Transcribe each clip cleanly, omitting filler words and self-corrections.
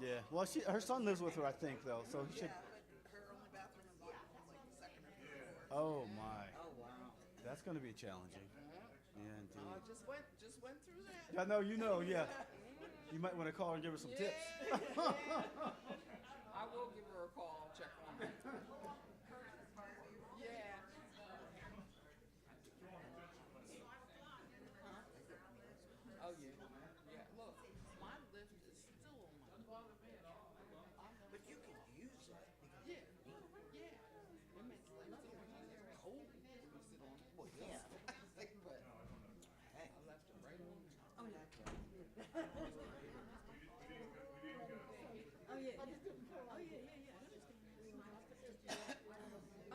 Yeah. Well, her son lives with her, I think, though. So he should. Yeah, but her only bathroom is on like the second or third floor. Oh my. Oh, wow. That's going to be challenging. Yeah, Oh, indeed. just went through that. I know you know. Yeah. You might want to call her and give her some tips. I will give her a call, check on her. Yeah. Oh, yeah. Yeah, look, my lift is still on my. But you can use it. Yeah, yeah. It makes life so much easier. It's cold when you sit on it. Well, yeah. But Hey. I left it right on there. Oh, yeah. Oh yeah, yeah. Oh yeah, yeah, yeah.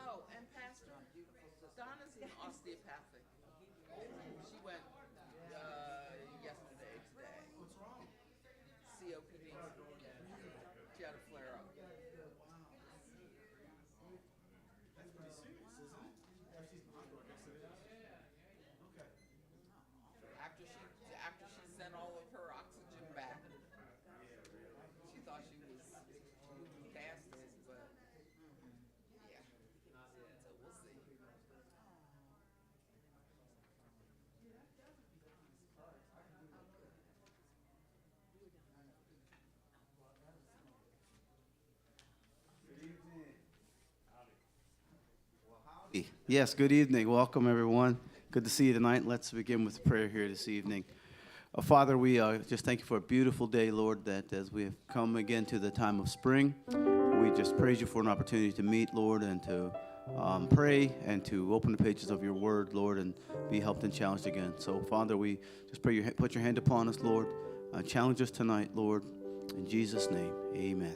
Oh, and Pastor, Donna's an osteopathic. She went yesterday, today. COPD. She had a flare up. That's pretty serious, isn't it? If she's in the hospital, I guess it is. Okay. After she sent all of her oxygen back, she thought she was moving past it, but yeah. So we'll see. Good evening. Yes, good evening. Welcome, everyone. Good to see you tonight. Let's begin with prayer here this evening. Father, we just thank you for a beautiful day, Lord, that as we have come again to the time of spring, we just praise you for an opportunity to meet, Lord, and to pray and to open the pages of your word, Lord, and be helped and challenged again. So, Father, we just pray you put your hand upon us, Lord. Challenge us tonight, Lord. In Jesus' name, amen.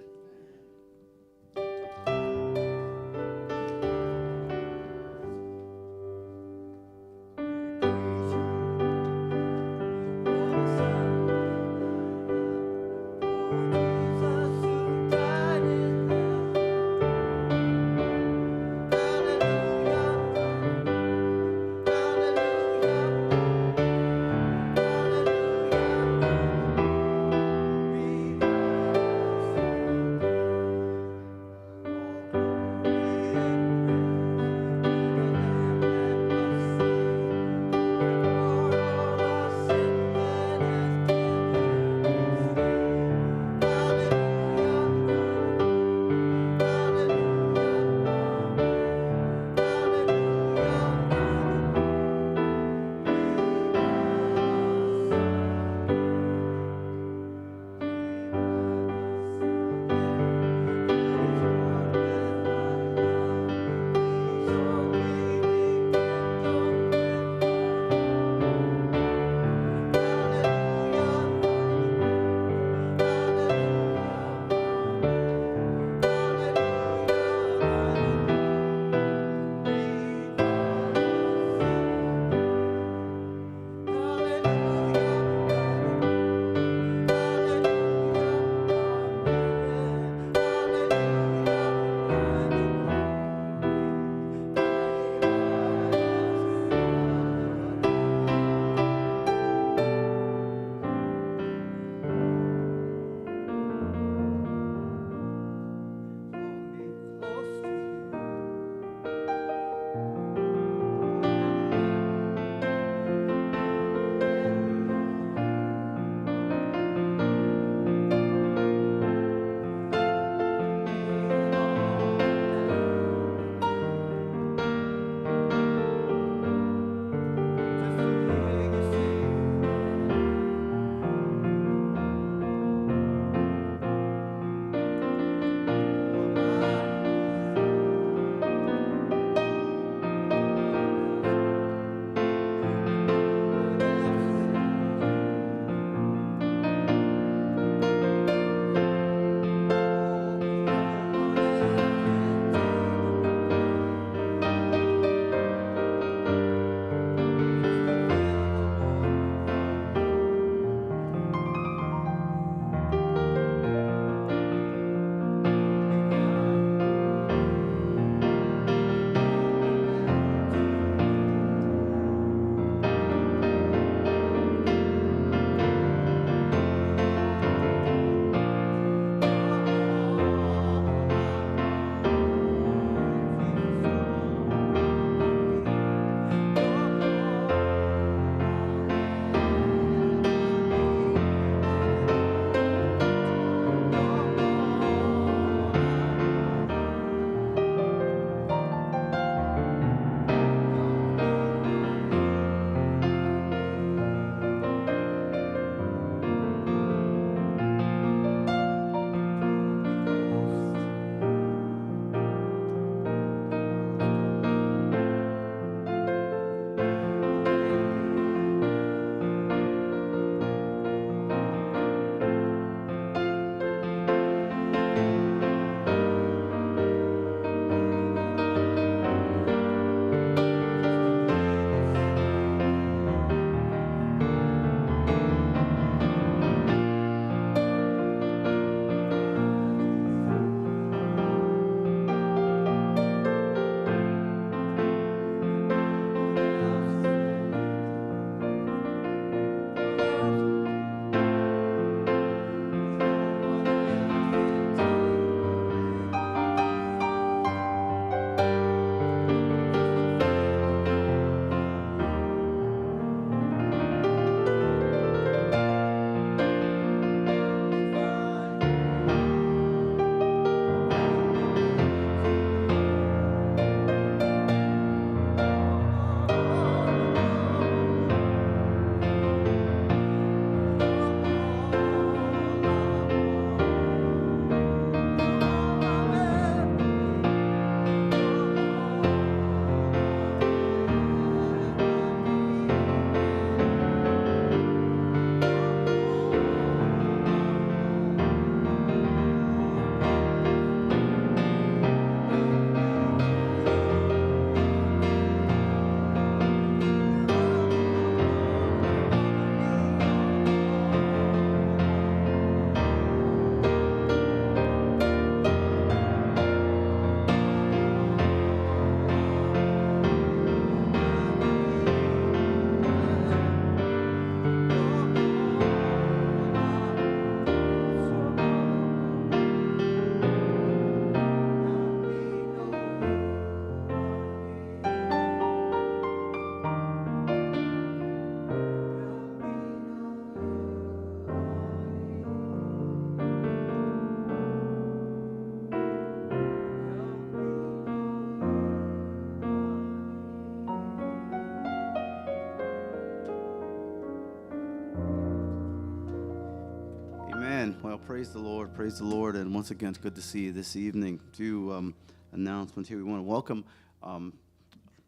Praise the Lord, praise the Lord. And once again, it's good to see you this evening. Two announcements here. We want to welcome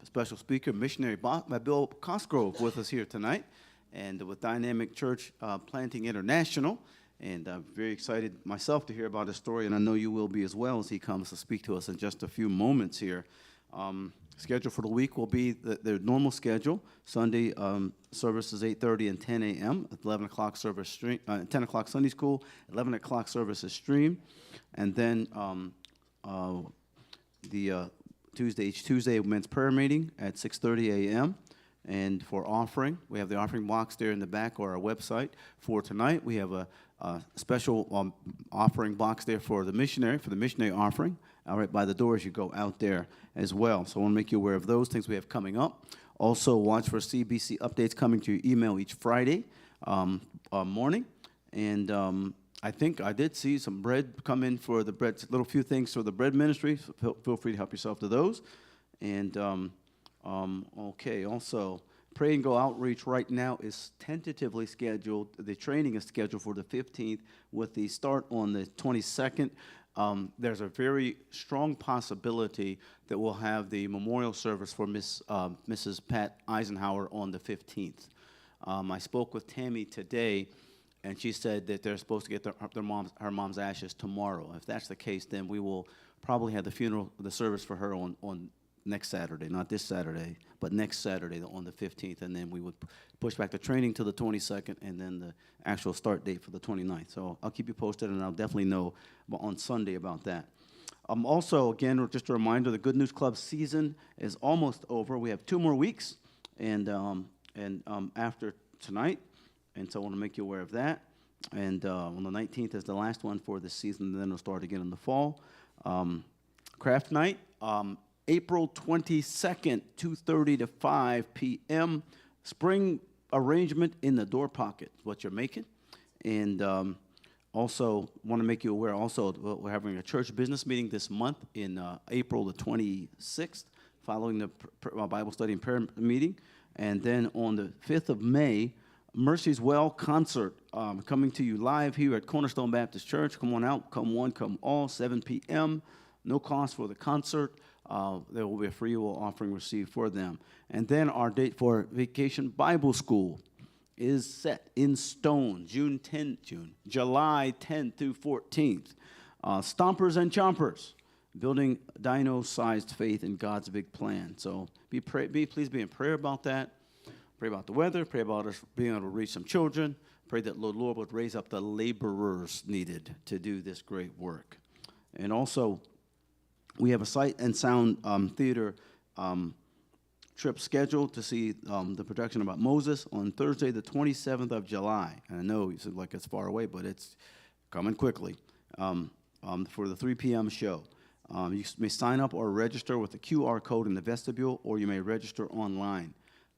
special speaker, Missionary Bill Cosgrove with us here tonight, and with Dynamic Church Planting International. And I'm very excited myself to hear about his story, and I know you will be as well as he comes to speak to us in just a few moments here. Schedule for the week will be their normal schedule. Sunday service is 8:30 and 10 a.m. 11 o'clock service stream, 10 o'clock Sunday school, 11 o'clock service is stream, and then each Tuesday men's prayer meeting at 6:30 a.m. And for offering, we have the offering box there in the back or our website. For tonight, we have a special offering box there for the missionary offering, all right, by the door as you go out there as well. So I want to make you aware of those things we have coming up. Also, watch for CBC updates coming to your email each Friday morning. And I think I did see some bread come in for the bread, little few things for the bread ministry. So feel free to help yourself to those. And okay, also, Pray and Go Outreach right now is tentatively scheduled. The training is scheduled for the 15th with the start on the 22nd. There's a very strong possibility that we'll have the memorial service for Mrs. Pat Eisenhower on the 15th. I spoke with Tammy today, and she said that they're supposed to get her mom's ashes tomorrow. If that's the case, then we will probably have the service for her on next Saturday, not this Saturday, but next Saturday on the 15th, and then we would push back the training to the 22nd, and then the actual start date for the 29th. So I'll keep you posted, and I'll definitely know on Sunday about that. Also, again, just a reminder, the Good News Club season is almost over. We have 2 more weeks, and after tonight, and so I want to make you aware of that. And on the 19th is the last one for this season, and then it'll start again in the fall. Craft night, April 22nd, 2:30 to 5 p.m. Spring arrangement in the door pocket, what you're making. And also want to make you aware, also, we're having a church business meeting this month in April the 26th, following the Bible study and prayer meeting. And then on the 5th of May, Mercy's Well concert coming to you live here at Cornerstone Baptist Church. Come on out, come one, come all, 7 p.m. No cost for the concert. There will be a free will offering received for them. And then our date for Vacation Bible School is set in stone, July 10th through 14th. Stompers and Chompers, building dino-sized faith in God's big plan. So please be in prayer about that. Pray about the weather. Pray about us being able to reach some children. Pray that the Lord would raise up the laborers needed to do this great work. And also, we have a Sight and Sound theater trip scheduled to see the production about Moses on Thursday, the 27th of July. And I know it seems like it's far away, but it's coming quickly for the 3 p.m. show. You may sign up or register with the QR code in the vestibule, or you may register online.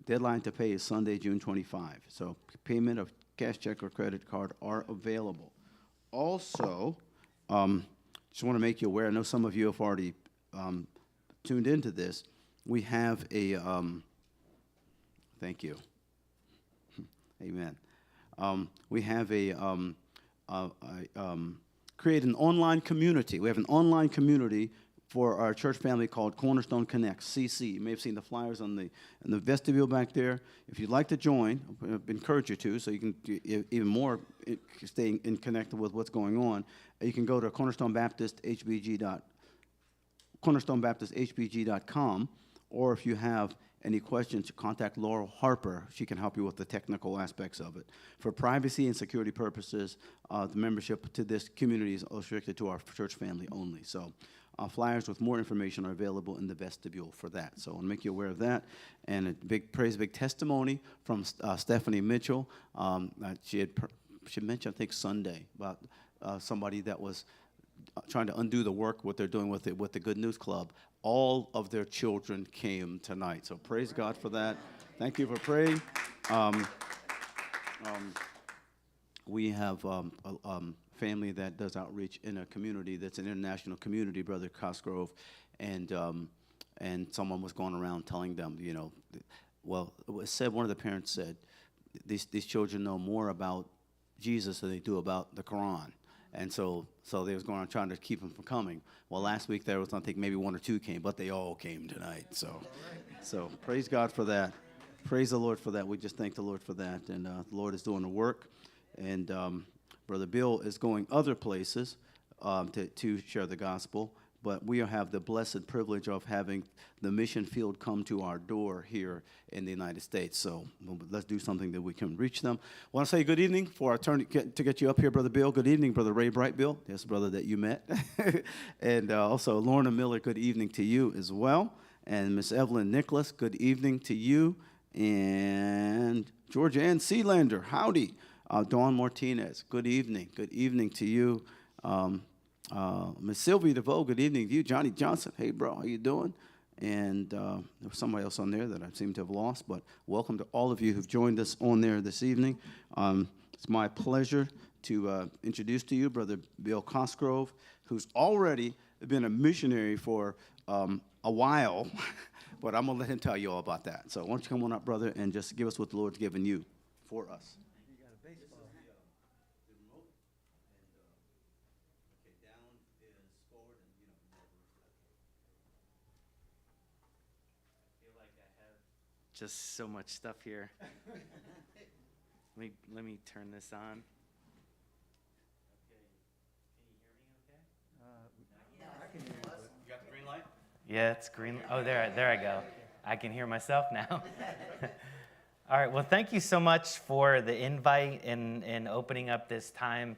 Deadline to pay is Sunday, June 25. So payment of cash, check, or credit card are available. Also, just want to make you aware, I know some of you have already tuned into this. We have a, thank you. Amen. We have create an online community. We have an online community for our church family called Cornerstone Connect, CC. You may have seen the flyers in the vestibule back there. If you'd like to join, I encourage you to, so you can even more stay connected with what's going on. You can go to cornerstonebaptisthbg.com, or if you have any questions, contact Laurel Harper. She can help you with the technical aspects of it. For privacy and security purposes, the membership to this community is restricted to our church family only. So flyers with more information are available in the vestibule for that. So I'll make you aware of that. And a big testimony from Stephanie Mitchell. She mentioned, I think, Sunday about somebody that was trying to undo the work, what they're doing with the Good News Club. All of their children came tonight. So praise God for that. Thank you for praying. We have a family that does outreach in a community that's an international community, Brother Cosgrove, and someone was going around telling them, well, it was said, one of the parents said, these children know more about Jesus than they do about the Quran. And so they was going on trying to keep them from coming. Well, last week there was, I think, maybe one or two came, but they all came tonight. So praise God for that. Praise the Lord for that. We just thank the Lord for that. And the Lord is doing the work. And Brother Bill is going other places to share the gospel. But we have the blessed privilege of having the mission field come to our door here in the United States. So let's do something that we can reach them. I want to say good evening for our turn to get you up here, Brother Bill. Good evening, Brother Ray Bright Bill. That's the brother that you met. And also Lorna Miller, good evening to you as well. And Miss Evelyn Nicholas, good evening to you. And Georgia Ann Sealander, howdy. Dawn Martinez, good evening. Good evening to you. Miss Sylvia DeVoe, good evening to you. Johnny Johnson, hey, bro, how you doing? And there was somebody else on there that I seem to have lost, but welcome to all of you who've joined us on there this evening. It's my pleasure to introduce to you Brother Bill Cosgrove, who's already been a missionary for a while, but I'm going to let him tell you all about that. So why don't you come on up, brother, and just give us what the Lord's given you for us. Just so much stuff here. Let me turn this on. Okay. Can you hear me okay? You got the green light? Yeah, it's green. Oh, there I go. I can hear myself now. All right, well, thank you so much for the invite and opening up this time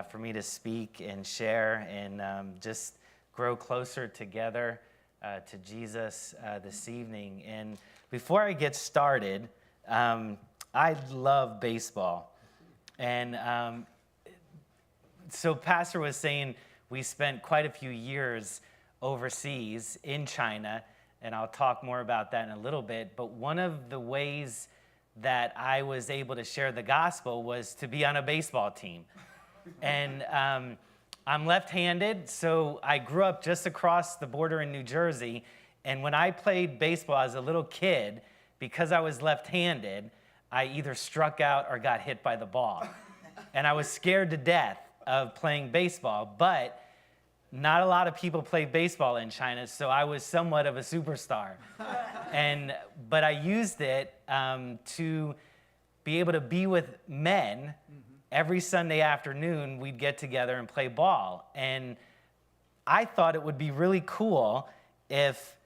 for me to speak and share and just grow closer together to Jesus this evening. And before I get started, I love baseball. And so Pastor was saying we spent quite a few years overseas in China, and I'll talk more about that in a little bit. But one of the ways that I was able to share the gospel was to be on a baseball team. And I'm left-handed, so I grew up just across the border in New Jersey. And when I played baseball as a little kid, because I was left-handed, I either struck out or got hit by the ball. And I was scared to death of playing baseball, but not a lot of people play baseball in China, so I was somewhat of a superstar. But I used it to be able to be with men. Every Sunday afternoon, we'd get together and play ball. And I thought it would be really cool if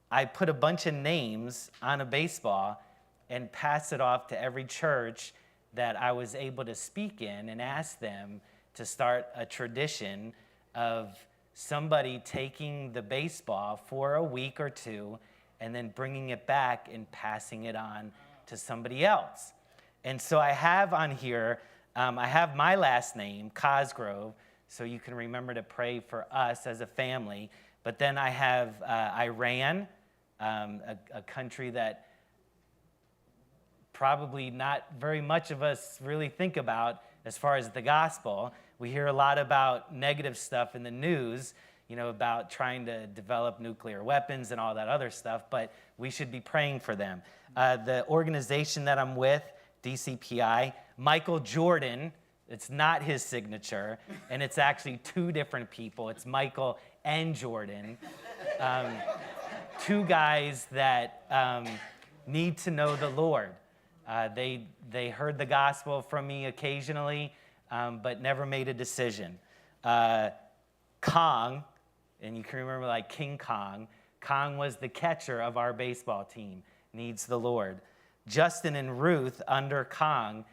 I put a bunch of names on a baseball and pass it off to every church that I was able to speak in and ask them to start a tradition of somebody taking the baseball for a week or two and then bringing it back and passing it on to somebody else. And so I have on here, I have my last name, Cosgrove, so you can remember to pray for us as a family. But then I have Iran, a country that probably not very much of us really think about as far as the gospel. We hear a lot about negative stuff in the news, about trying to develop nuclear weapons and all that other stuff, but we should be praying for them. The organization that I'm with, DCPI, Michael Jordan, it's not his signature, and it's actually two different people. It's Michael and Jordan, two guys that need to know the Lord. They heard the gospel from me occasionally, but never made a decision. Kong, and you can remember like King Kong. Kong was the catcher of our baseball team, needs the Lord. Justin and Ruth under Kong.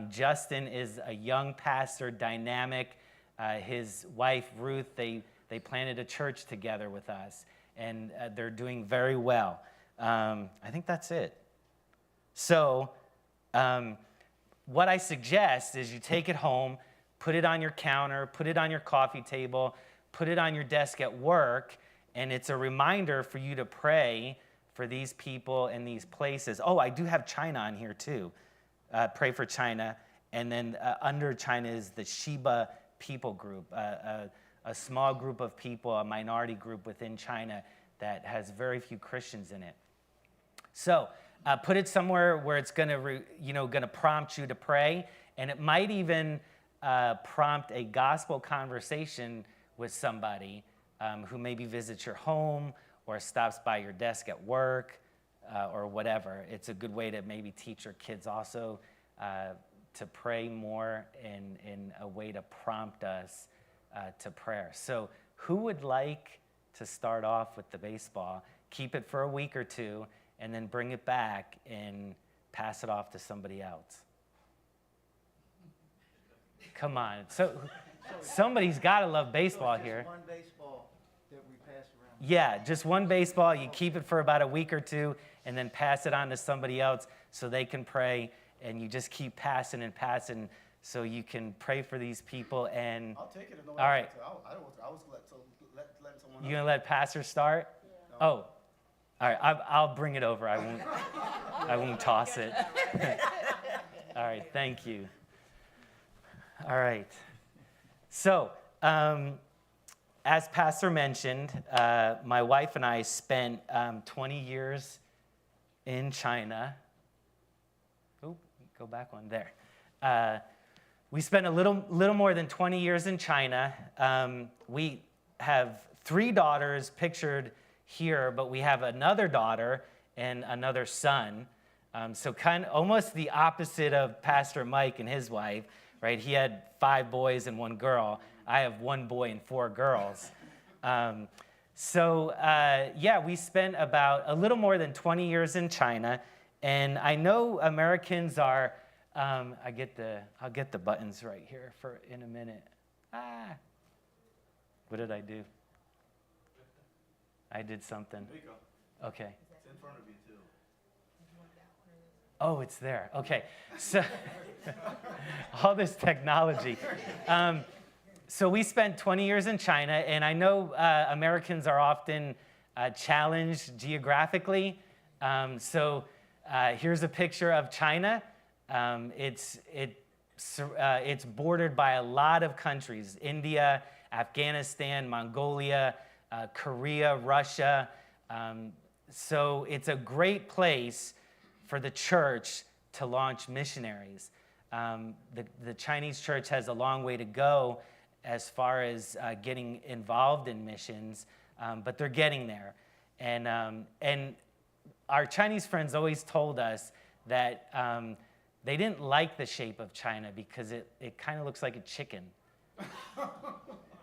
Justin is a young pastor, dynamic. His wife, Ruth, they planted a church together with us, and they're doing very well. I think that's it. So what I suggest is you take it home, put it on your counter, put it on your coffee table, put it on your desk at work, and it's a reminder for you to pray for these people and these places. Oh, I do have China on here too. Pray for China. And then under China is the Shiba people group, a small group of people, a minority group within China that has very few Christians in it. So put it somewhere where it's going to prompt you to pray, and it might even prompt a gospel conversation with somebody who maybe visits your home or stops by your desk at work or whatever. It's a good way to maybe teach your kids also to pray more in a way to prompt us to prayer. So who would like to start off with the baseball, keep it for a week or two, and then bring it back and pass it off to somebody else? Come on. So somebody's got to love baseball here. One baseball that we pass around. Yeah, just one baseball. You keep it for about a week or two and then pass it on to somebody else so they can pray. And you just keep passing and passing so you can pray for these people. And I'll take it. If no all right. I was let someone. You going to let Pastor start? No. Oh, all right. I'll bring it over. I won't toss it. All right. Thank you. All right. So, as Pastor mentioned, my wife and I spent 20 years in China. Oh, go back one there. We spent a little more than 20 years in China. We have 3 daughters pictured here, but we have another daughter and another son. So kind of almost the opposite of Pastor Mike and his wife, right? He had 5 boys and 1 girl. I have 1 boy and 4 girls. We spent about a little more than 20 years in China, and I know Americans are. I'll get the buttons right here in a minute. What did I do? I did something. There you go. Okay. It's in front of you too. Oh, it's there. Okay. So all this technology. So we spent 20 years in China, and I know Americans are often challenged geographically. Here's a picture of China. It's bordered by a lot of countries: India, Afghanistan, Mongolia, Korea, Russia. So it's a great place for the church to launch missionaries. The Chinese church has a long way to go as far as getting involved in missions, but they're getting there. And our Chinese friends always told us that they didn't like the shape of China because it kind of looks like a chicken.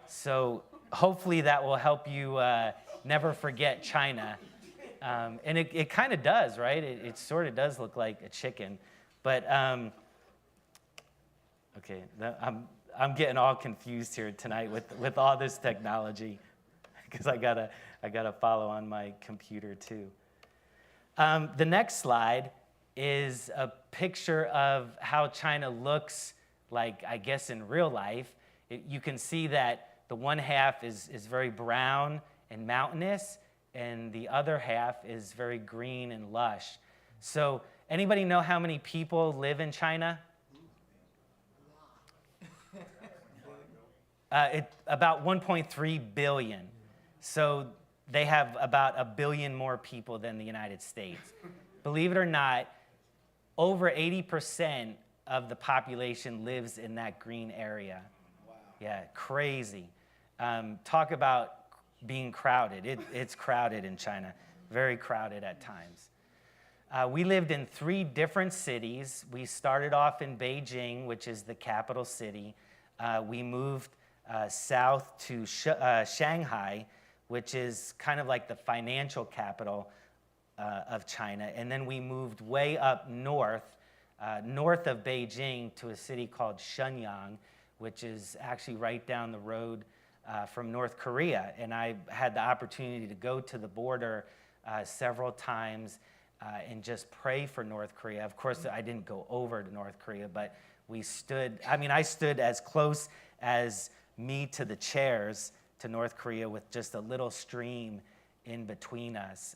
So hopefully that will help you never forget China. And it kind of does, right? It sort of does look like a chicken. But, okay, I'm getting all confused here tonight with all this technology because I gotta follow on my computer too. The next slide is a picture of how China looks like, I guess, in real life. You can see that the one half is very brown and mountainous, and the other half is very green and lush. So anybody know how many people live in China? About 1.3 billion. So they have about 1 billion more people than the United States. Believe it or not, over 80% of the population lives in that green area. Wow. Yeah, crazy. Talk about being crowded. It's crowded in China, very crowded at times. We lived in 3 different cities. We started off in Beijing, which is the capital city. We moved south to Shanghai, which is kind of like the financial capital of China. And then we moved way up north of Beijing to a city called Shenyang, which is actually right down the road from North Korea. And I had the opportunity to go to the border several times and just pray for North Korea. Of course, I didn't go over to North Korea, but I stood as close as me to the chairs to North Korea with just a little stream in between us.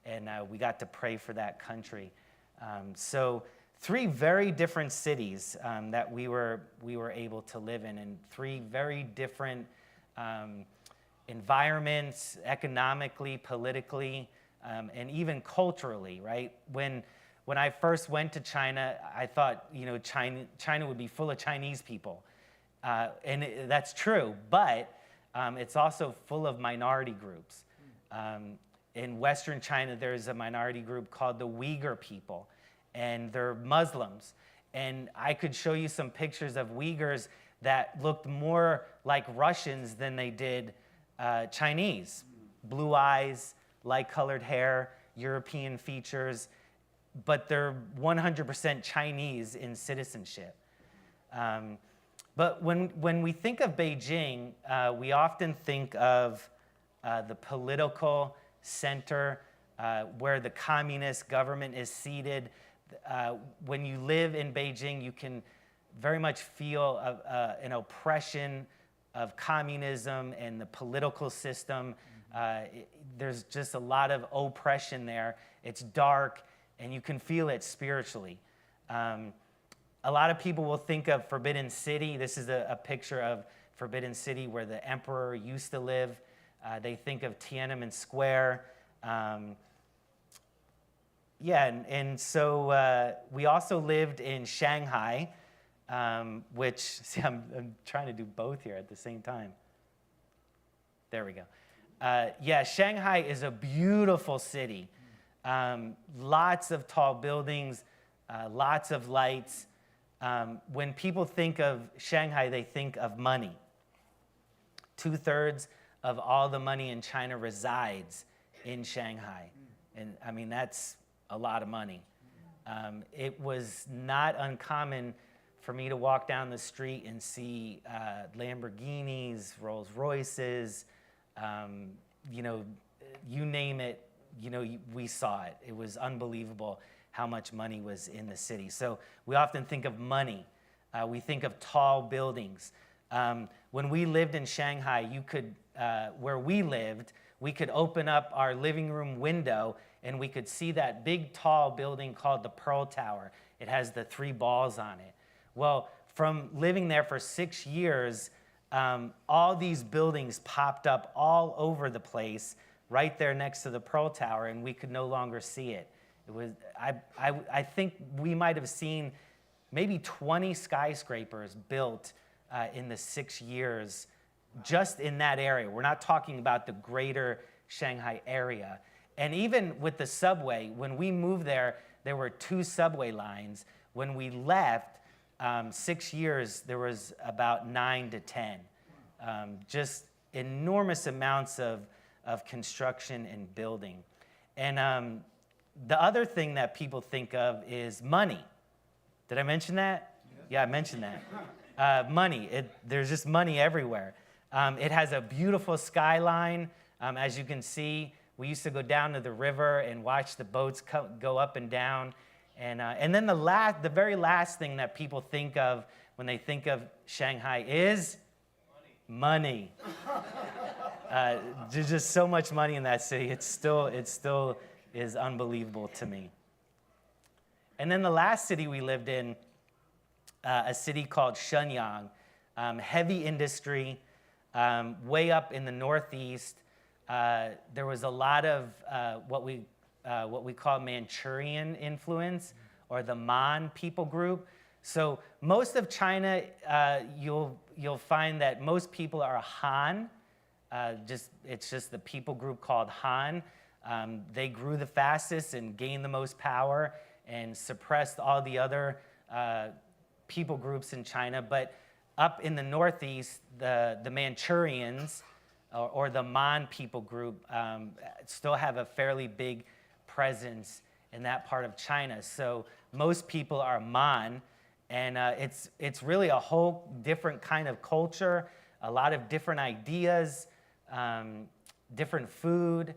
And we got to pray for that country. So 3 very different cities that we were able to live in, and 3 very different environments, economically, politically, and even culturally, right? When when I first went to China, I thought, China would be full of Chinese people. That's true, but it's also full of minority groups. In Western China, there's a minority group called the Uyghur people, and they're Muslims. And I could show you some pictures of Uyghurs that looked more like Russians than they did Chinese. Blue eyes, light-colored hair, European features, but they're 100% Chinese in citizenship. But when we think of Beijing, we often think of the political center where the communist government is seated. When you live in Beijing, you can very much feel an oppression of communism and the political system. There's just a lot of oppression there. It's dark, and you can feel it spiritually. A lot of people will think of Forbidden City. This is a picture of Forbidden City where the emperor used to live. They think of Tiananmen Square. So we also lived in Shanghai, which, see, I'm trying to do both here at the same time. There we go. Shanghai is a beautiful city. Lots of tall buildings, lots of lights. When people think of Shanghai, they think of money. 2/3 of all the money in China resides in Shanghai. And I mean, that's a lot of money. It was not uncommon for me to walk down the street and see Lamborghinis, Rolls Royces, you name it, we saw it. It was unbelievable how much money was in the city. So we often think of money. We think of tall buildings. When we lived in Shanghai, where we lived, we could open up our living room window and we could see that big tall building called the Pearl Tower. It has the 3 balls on it. Well, from living there for 6 years, all these buildings popped up all over the place, right there next to the Pearl Tower, and we could no longer see it. It was, I think we might have seen maybe 20 skyscrapers built in the 6 years just in that area. We're not talking about the greater Shanghai area. And even with the subway, when we moved there, there were 2 subway lines. When we left, 6 years, there was about 9 to 10. Just enormous amounts of construction and building. And the other thing that people think of is money. Did I mention that? Yeah, I mentioned that. Money. There's just money everywhere. It has a beautiful skyline. As you can see, we used to go down to the river and watch the boats go up and down. And then the very last thing that people think of when they think of Shanghai is money. There's just so much money in that city. It still is unbelievable to me. And then the last city we lived in, a city called Shenyang, heavy industry, way up in the northeast. There was a lot of what we call Manchurian influence, or the Man people group. So most of China, you'll find that most people are Han. It's just the people group called Han. They grew the fastest and gained the most power and suppressed all the other people groups in China. But up in the northeast, the Manchurians, or the Man people group, still have a fairly big presence in that part of China. So most people are Man, and it's really a whole different kind of culture, a lot of different ideas, different food,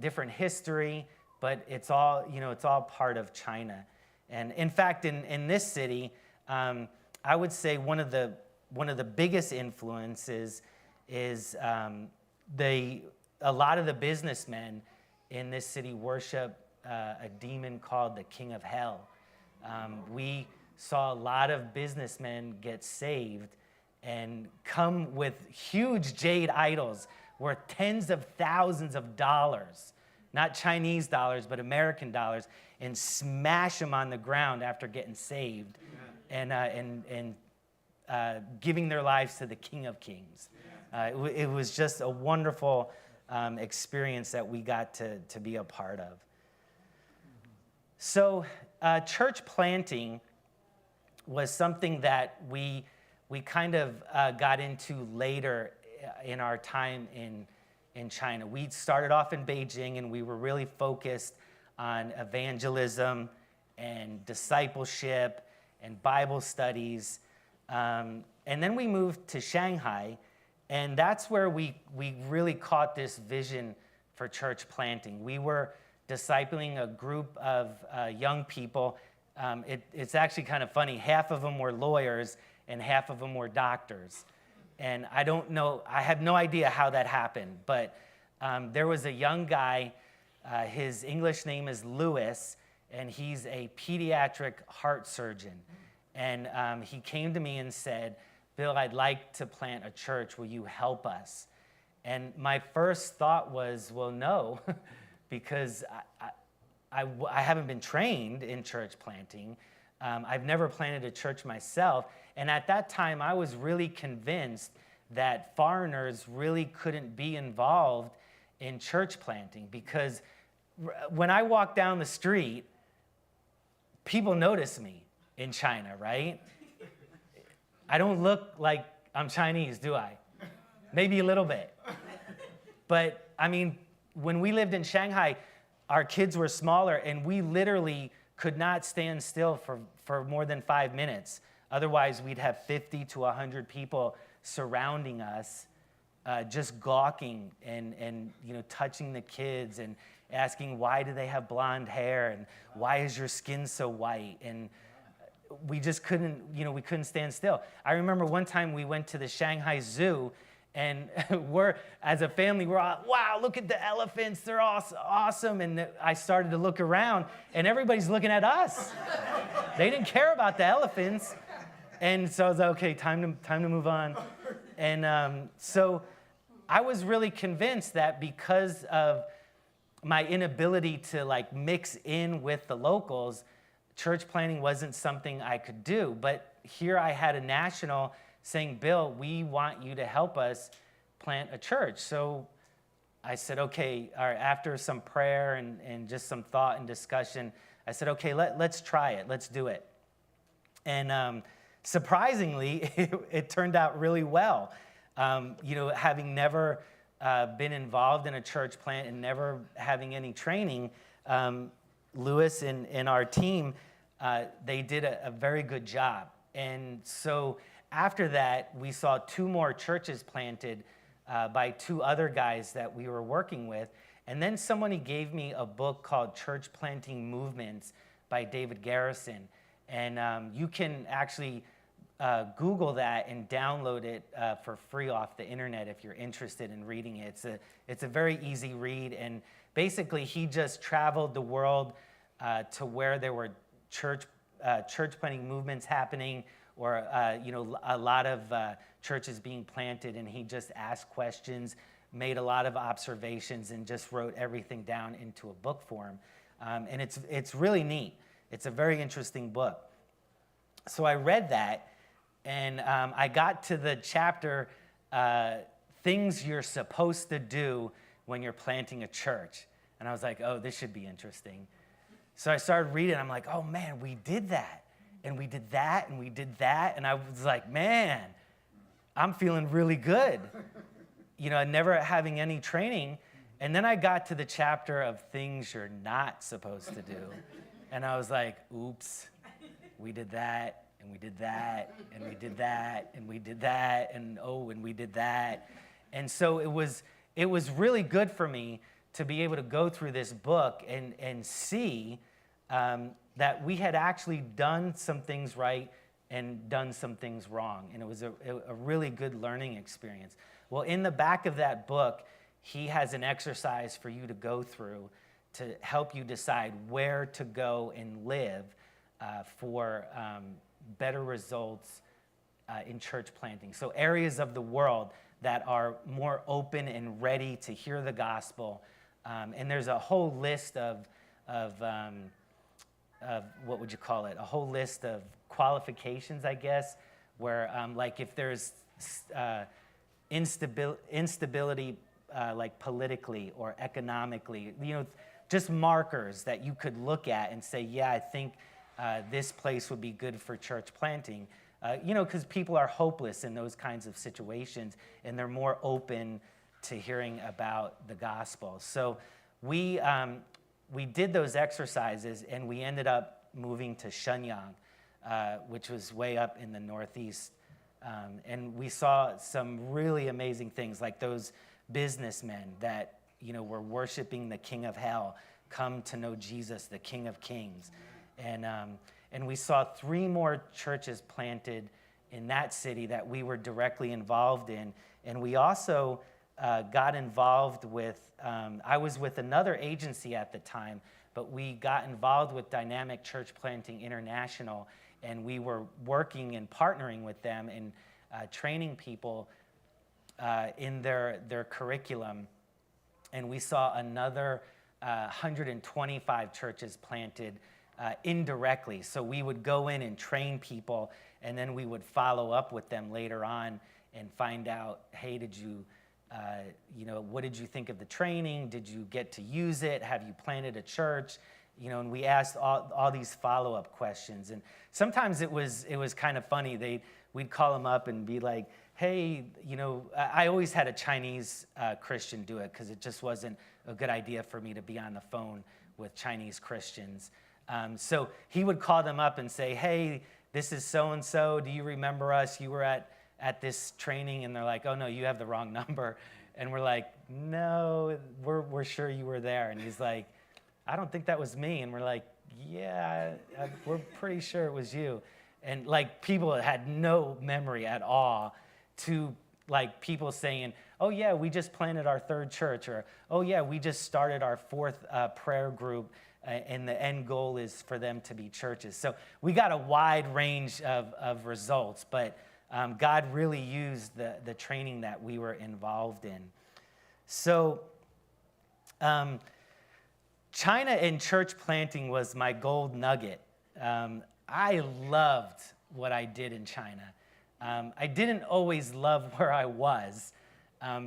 different history, but it's all part of China. And in fact, in this city, I would say one of the biggest influences is a lot of the businessmen in this city worship a demon called the King of Hell. We saw a lot of businessmen get saved and come with huge jade idols worth tens of thousands of dollars not Chinese dollars, but American dollars, and smash them on the ground after getting saved and giving their lives to the King of Kings. It was just a wonderful experience that we got to be a part of. So church planting was something that we kind of got into later in our time in China. We started off in Beijing, and we were really focused on evangelism and discipleship and Bible studies. And then we moved to Shanghai, and that's where we really caught this vision for church planting. We were discipling a group of young people. It's actually kind of funny. Half of them were lawyers, and half of them were doctors. And I don't know, I have no idea how that happened, but there was a young guy, his English name is Lewis, and he's a pediatric heart surgeon. And he came to me and said, Bill, I'd like to plant a church. Will you help us? And my first thought was, well, no, because I haven't been trained in church planting. I've never planted a church myself. And at that time, I was really convinced that foreigners really couldn't be involved in church planting, because when I walk down the street, people notice me in China, right? I don't look like I'm Chinese, do I? Maybe a little bit. But, I mean, when we lived in Shanghai, our kids were smaller, and we literally could not stand still for more than 5 minutes. Otherwise, we'd have 50 to 100 people surrounding us, just gawking and touching the kids and asking, why do they have blonde hair, and why is your skin so white? And we just couldn't, we couldn't stand still. I remember one time we went to the Shanghai Zoo, and as a family, we're all, wow, look at the elephants, they're awesome. And I started to look around, and everybody's looking at us. They didn't care about the elephants. And so I was like, okay, time to move on. And so I was really convinced that because of my inability to mix in with the locals, church planting wasn't something I could do. But here I had a national saying, Bill, we want you to help us plant a church. So I said, okay, all right, after some prayer and just some thought and discussion, I said, okay, let's try it. Let's do it. And surprisingly, it turned out really well. Having never been involved in a church plant and never having any training, Lewis and our team, they did a very good job. And so after that, we saw 2 more churches planted by 2 other guys that we were working with. And then somebody gave me a book called Church Planting Movements by David Garrison. And you can actually Google that and download it for free off the internet if you're interested in reading it. It's a very easy read. And basically, he just traveled the world to where there were church planting movements happening, or a lot of churches being planted, and he just asked questions, made a lot of observations, and just wrote everything down into a book form. And it's really neat. It's a very interesting book. So I read that, and I got to the chapter, things you're supposed to do when you're planting a church. And I was like, oh, this should be interesting. So I started reading. I'm like, oh, man, we did that. And we did that, and we did that. And I was like, man, I'm feeling really good. Never having any training. And then I got to the chapter of things you're not supposed to do. And I was like, oops, we did that, and we did that, and we did that, and we did that, and we did that. And so it was really good for me to be able to go through this book and see that we had actually done some things right and done some things wrong. And it was a really good learning experience. Well, in the back of that book, he has an exercise for you to go through to help you decide where to go and live for better results in church planting. So areas of the world that are more open and ready to hear the gospel, And there's a whole list of what would you call it? A whole list of qualifications, I guess, where like if there's instability like politically or economically, just markers that you could look at and say, yeah, I think this place would be good for church planting. Because people are hopeless in those kinds of situations, and they're more open to hearing about the gospel. So we did those exercises, and we ended up moving to Shenyang, which was way up in the northeast. And we saw some really amazing things, like those businessmen that were worshiping the King of Hell come to know Jesus, the King of Kings. And we saw 3 more churches planted in that city that we were directly involved in. And we also got involved with, I was with another agency at the time, but we got involved with Dynamic Church Planting International, and we were working and partnering with them and training people in their curriculum. And we saw another 125 churches planted indirectly. So we would go in and train people, and then we would follow up with them later on and find out, hey, did you, what did you think of the training? Did you get to use it? Have you planted a church? And we asked all these follow-up questions. And sometimes it was kind of funny. We'd call them up and be like, hey, I always had a Chinese Christian do it because it just wasn't a good idea for me to be on the phone with Chinese Christians. So he would call them up and say, hey, this is so-and-so. Do you remember us? You were at this training. And they're like, oh, no, you have the wrong number. And we're like, no, we're sure you were there. And he's like, I don't think that was me. And we're like, yeah, we're pretty sure it was you. And like people had no memory at all to like people saying, oh, yeah, we just planted our 3rd church, or, oh, yeah, we just started our 4th prayer group, and the end goal is for them to be churches. So we got a wide range of results, but God really used the training that we were involved in. So China and church planting was my gold nugget. I loved what I did in China. I didn't always love where I was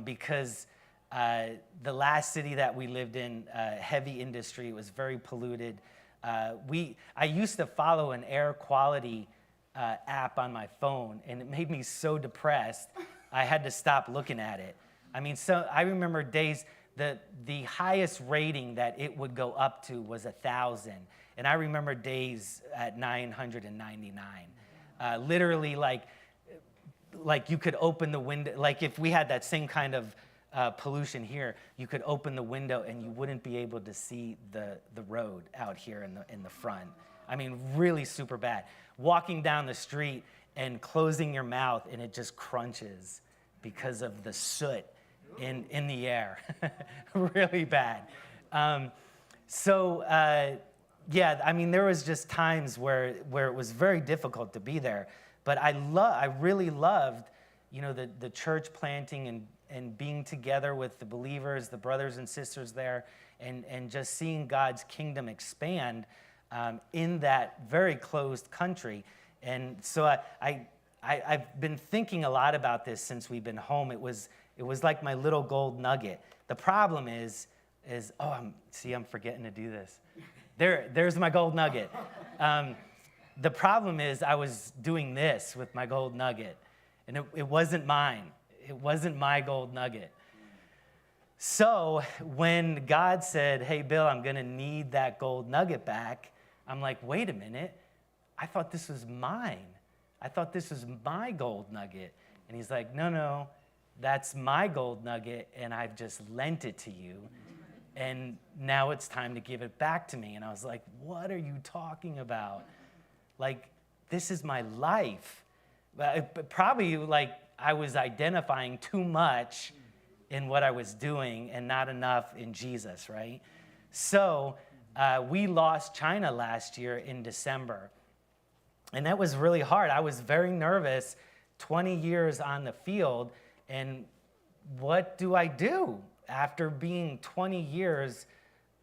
because the last city that we lived in, heavy industry, was very polluted. I used to follow an air quality app on my phone, and it made me so depressed, I had to stop looking at it. I mean, so I remember days, the highest rating that it would go up to was 1,000. And I remember days at 999. Literally, like you could open the window, like if we had that same kind of pollution here, you could open the window and you wouldn't be able to see the road out here in the front. I mean, really super bad. Walking down the street and closing your mouth and it just crunches because of the soot in the air. Really bad. Yeah, I mean, there was just times where it was very difficult to be there. But I really loved, the church planting and being together with the believers, the brothers and sisters there, and just seeing God's kingdom expand in that very closed country. And so I've been thinking a lot about this since we've been home. It was like my little gold nugget. The problem is I'm forgetting to do this. There's my gold nugget. The problem is I was doing this with my gold nugget, and it wasn't mine. It wasn't my gold nugget. So when God said, hey, Bill, I'm going to need that gold nugget back, I'm like, wait a minute. I thought this was mine. I thought this was my gold nugget. And he's like, no, that's my gold nugget, and I've just lent it to you. And now it's time to give it back to me. And I was like, what are you talking about? Like, this is my life. Probably like I was identifying too much in what I was doing and not enough in Jesus, right? So we lost China last year in December. And that was really hard. I was very nervous, 20 years on the field, and what do I do? after being 20 years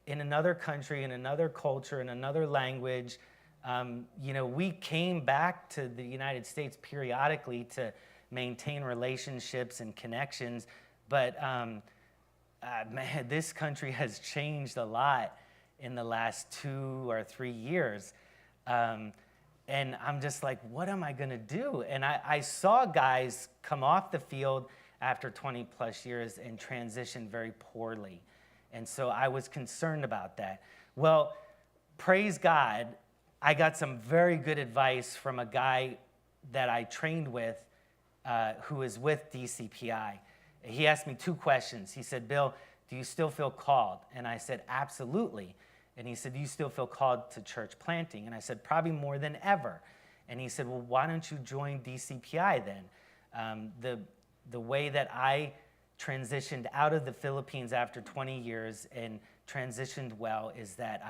in another country, in another culture, in another language, we came back to the United States periodically to maintain relationships and connections. But man, this country has changed a lot in the last 2 or 3 years. And I'm just like, what am I going to do? And I saw guys come off the field after 20 plus years and transition very poorly. And so I was concerned about that. Well, praise God, I got some very good advice from a guy that I trained with who is with DCPI. He asked me 2 questions. He said, Bill, do you still feel called? And I said, absolutely. And he said, do you still feel called to church planting? And I said, probably more than ever. And he said, well, why don't you join DCPI then? The way that I transitioned out of the Philippines after 20 years and transitioned well is that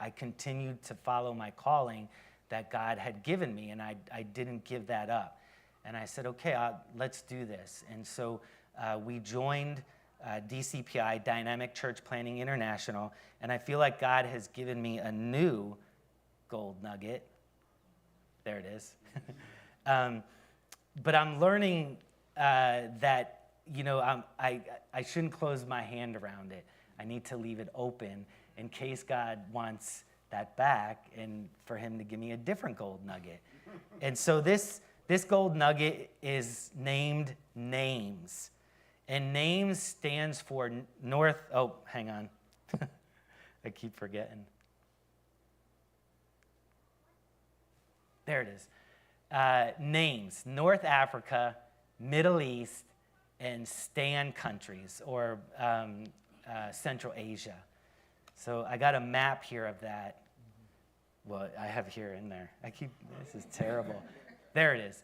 I continued to follow my calling that God had given me, and I didn't give that up. And I said, okay, let's do this. And so we joined DCPI, Dynamic Church Planting International, and I feel like God has given me a new gold nugget. There it is. But I'm learning that, I shouldn't close my hand around it. I need to leave it open in case God wants that back and for him to give me a different gold nugget. And so this gold nugget is named NAMES. And NAMES stands for hang on. I keep forgetting. There it is. NAMES, North Africa, Middle East, and STAN countries, or Central Asia. So I got a map here of that. Well, I have here in there. This is terrible. There it is.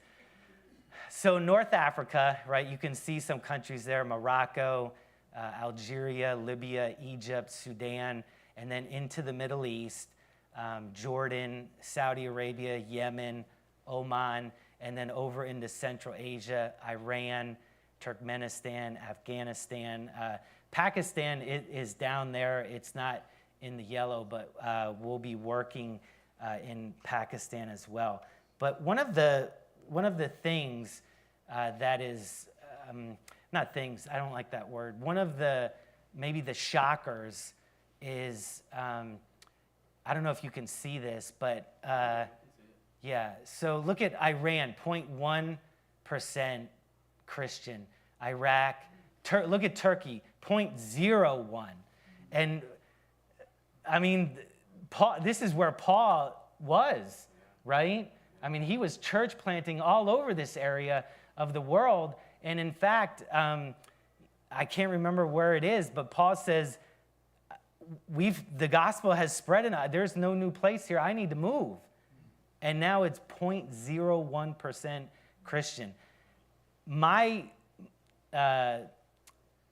So North Africa, right, you can see some countries there, Morocco, Algeria, Libya, Egypt, Sudan, and then into the Middle East, Jordan, Saudi Arabia, Yemen, Oman, and then over into Central Asia, Iran, Turkmenistan, Afghanistan. Pakistan is down there. It's not in the yellow, but we'll be working in Pakistan as well. But one of the things that is, not things, I don't like that word. One of maybe the shockers is, I don't know if you can see this, but yeah. So look at Iran, 0.1% Christian. Iraq, look at Turkey, 0.01. And I mean, this is where Paul was, right? I mean, he was church planting all over this area of the world. And in fact, I can't remember where it is, but Paul says, the gospel has spread enough. There's no new place here. I need to move. And now it's 0.01% Christian.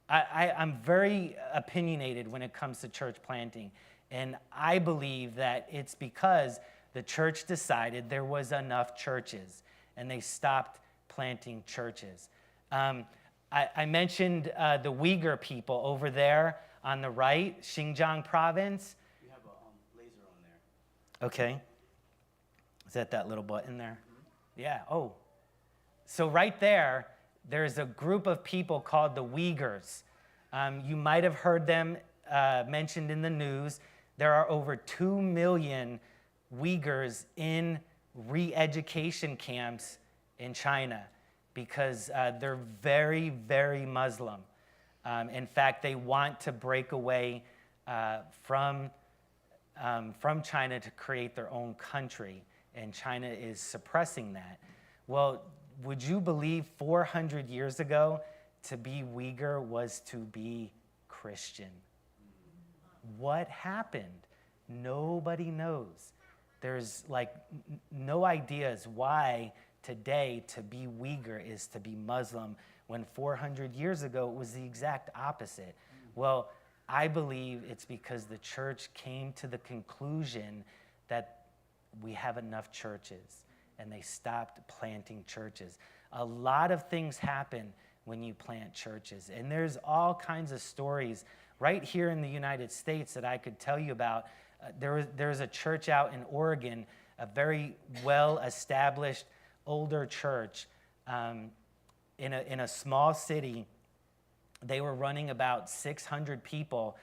I'm very opinionated when it comes to church planting. And I believe that it's because the church decided there was enough churches, and they stopped planting churches. I mentioned the Uyghur people over there on the right, Xinjiang province. We have a laser on there. Okay. Is that little button there? Mm-hmm. Yeah. Oh. So right there, there's a group of people called the Uyghurs. You might have heard them mentioned in the news. There are over 2 million Uyghurs in re-education camps in China because they're very, very Muslim. In fact, they want to break away from China to create their own country, and China is suppressing that. Well, would you believe 400 years ago, to be Uyghur was to be Christian? What happened? Nobody knows. There's no ideas why today to be Uyghur is to be Muslim, when 400 years ago it was the exact opposite. Well, I believe it's because the church came to the conclusion that we have enough churches, and they stopped planting churches. A lot of things happen when you plant churches. And there's all kinds of stories right here in the United States that I could tell you about. There's a church out in Oregon, a very well-established older church in a small city. They were running about 600 people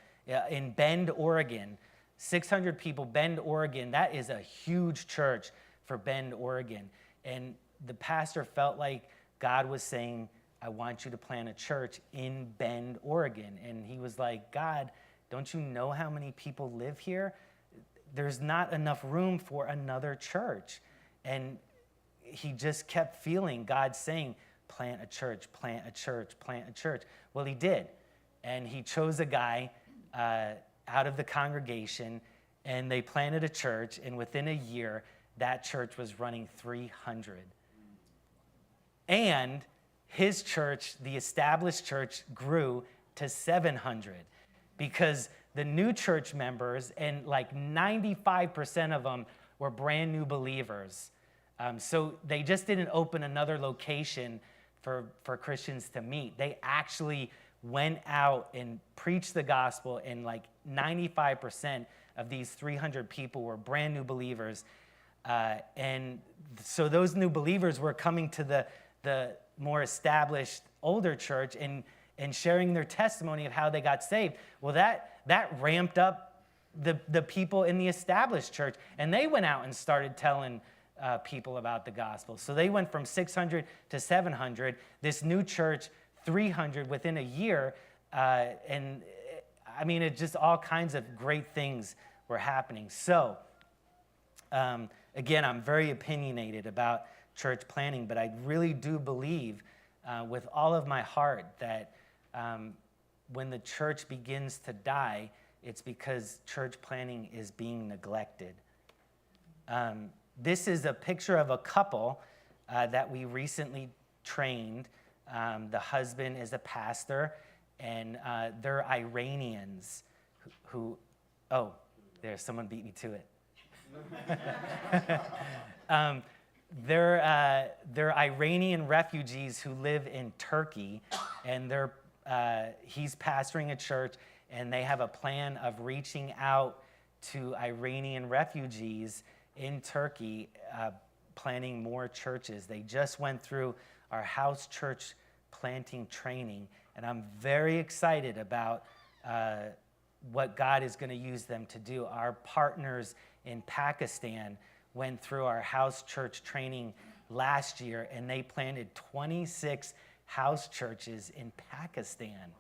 in Bend, Oregon. 600 people, Bend, Oregon. That is a huge church for Bend, Oregon. And the pastor felt like God was saying, I want you to plant a church in Bend, Oregon. And he was like, God, don't you know how many people live here? There's not enough room for another church. And he just kept feeling God saying, plant a church, plant a church, plant a church. Well, he did. And he chose a guy out of the congregation, and they planted a church. And within a year, that church was running 300. And his church, the established church, grew to 700 because the new church members, and like 95% of them were brand new believers. So they just didn't open another location for Christians to meet. They actually went out and preached the gospel, and like 95% of these 300 people were brand new believers. And so those new believers were coming to the more established older church and sharing their testimony of how they got saved. Well, that ramped up the people in the established church, and they went out and started telling people about the gospel. So they went from 600 to 700. This new church, 300 within a year, and I mean, it just all kinds of great things were happening. So, again, I'm very opinionated about church planting, but I really do believe with all of my heart that when the church begins to die, it's because church planting is being neglected. This is a picture of a couple that we recently trained. The husband is a pastor, and they're Iranians oh, there's someone beat me to it. They're Iranian refugees who live in Turkey, and he's pastoring a church, and they have a plan of reaching out to Iranian refugees in Turkey, planting more churches. They just went through our house church planting training, and I'm very excited about what God is going to use them to do. Our partners in Pakistan went through our house church training last year, and they planted 26 house churches in Pakistan.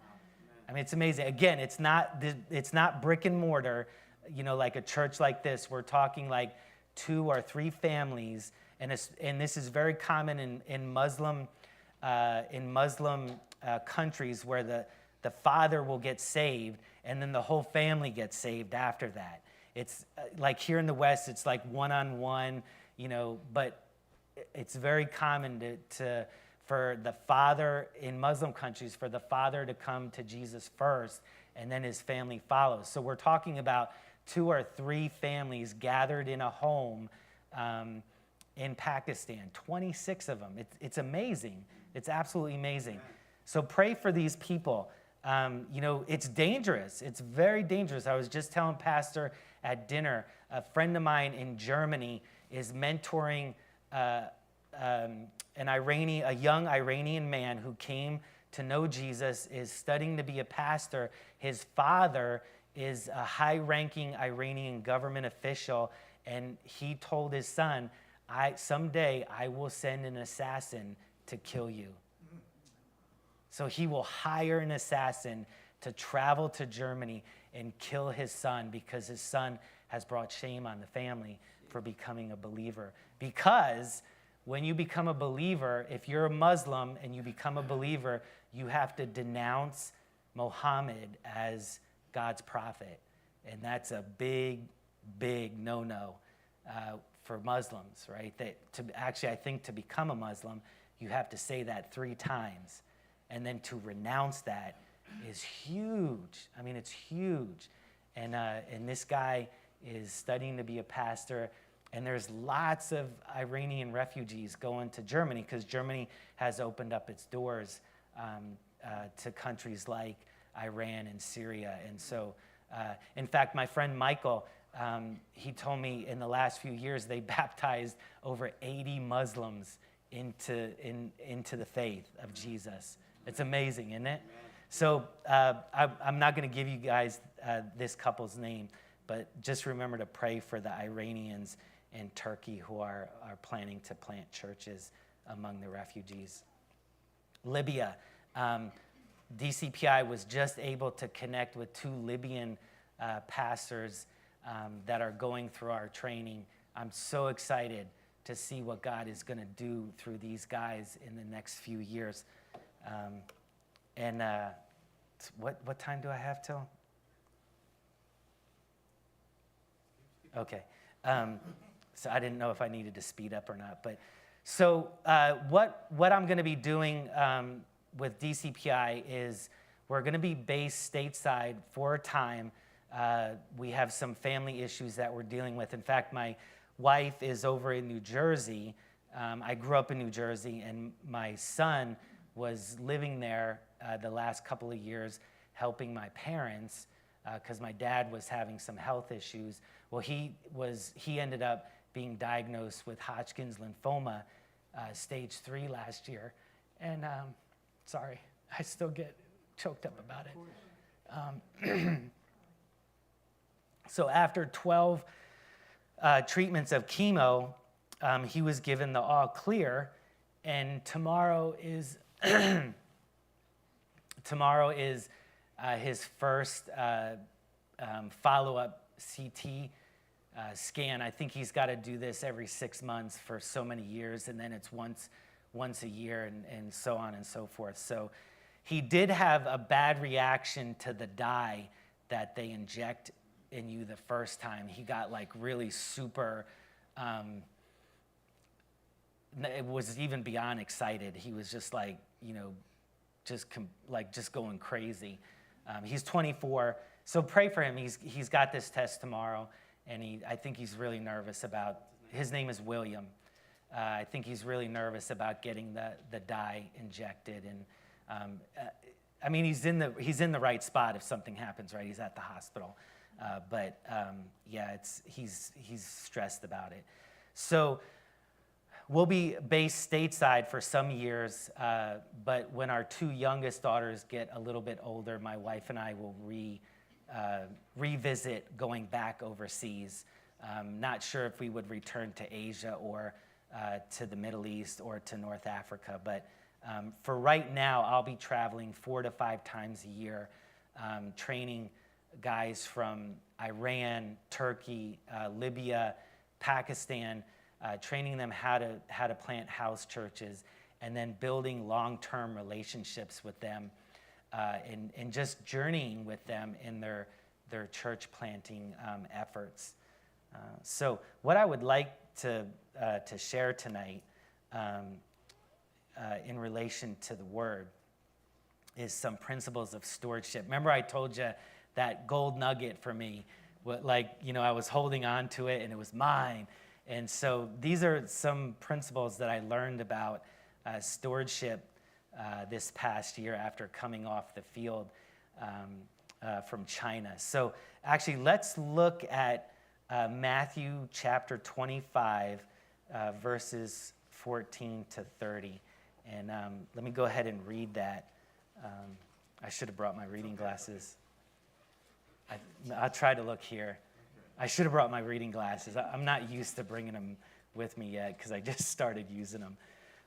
I mean, it's amazing. Again, it's not brick and mortar, like a church like this. We're talking like 2 or 3 families, and this is very common in Muslim countries where the father will get saved, and then the whole family gets saved after that. It's like here in the West, it's like one-on-one, but it's very common for the father in Muslim countries, for the father to come to Jesus first, and then his family follows. So we're talking about 2 or 3 families gathered in a home in Pakistan, 26 of them. It's amazing. It's absolutely amazing. So pray for these people. It's dangerous. It's very dangerous. I was just telling Pastor at dinner, a friend of mine in Germany is mentoring a young Iranian man who came to know Jesus, is studying to be a pastor. His father is a high-ranking Iranian government official, and he told his son, someday I will send an assassin to kill you. So he will hire an assassin to travel to Germany and kill his son because his son has brought shame on the family for becoming a believer. Because when you become a believer, if you're a Muslim and you become a believer, you have to denounce Muhammad as God's prophet. And that's a big, big no-no for Muslims, right? I think to become a Muslim, you have to say that 3 times. And then to renounce that is huge. I mean, it's huge. And this guy is studying to be a pastor. And there's lots of Iranian refugees going to Germany because Germany has opened up its doors to countries like Iran and Syria. And so, in fact, my friend Michael, he told me in the last few years they baptized over 80 Muslims into the faith of Jesus. It's amazing, isn't it? So I'm not going to give you guys this couple's name, but just remember to pray for the Iranians in Turkey who are planning to plant churches among the refugees. Libya. DCPI was just able to connect with 2 Libyan pastors that are going through our training. I'm so excited to see what God is going to do through these guys in the next few years. What time do I have till? Okay. So I didn't know if I needed to speed up or not. But so what I'm going to be doing with DCPI is we're going to be based stateside for a time. We have some family issues that we're dealing with. In fact, my wife is over in New Jersey. I grew up in New Jersey, and my son was living there the last couple of years helping my parents because my dad was having some health issues. Well, he ended up being diagnosed with Hodgkin's lymphoma, stage 3 last year. And sorry, I still get choked up about it. So after 12 treatments of chemo, he was given the all clear, and tomorrow is his first follow-up CT scan. I think he's got to do this every 6 months for so many years, and then it's once a year, and so on and so forth. So he did have a bad reaction to the dye that they inject in you the first time. He got like really super, it was even beyond excited. He was just like, just going crazy. He's 24, so pray for him. He's got this test tomorrow, and I think he's really nervous about, his name is William. I think he's really nervous about getting the dye injected, and I mean he's in the right spot if something happens, right? He's at the hospital, but he's stressed about it. So we'll be based stateside for some years, but when our 2 youngest daughters get a little bit older, my wife and I will revisit going back overseas. Not sure if we would return to Asia or to the Middle East or to North Africa, but for right now, I'll be traveling 4 to 5 times a year, training guys from Iran, Turkey, Libya, Pakistan, training them how to plant house churches, and then building long-term relationships with them, and just journeying with them in their church planting efforts. So what I would like to share tonight in relation to the Word is some principles of stewardship. Remember I told you that gold nugget for me, I was holding on to it and it was mine. And so these are some principles that I learned about stewardship this past year after coming off the field from China. So actually, let's look at Matthew chapter 25, verses 14 to 30. And let me go ahead and read that. I should have brought my reading glasses. I'll try to look here. I should have brought my reading glasses. I'm not used to bringing them with me yet because I just started using them.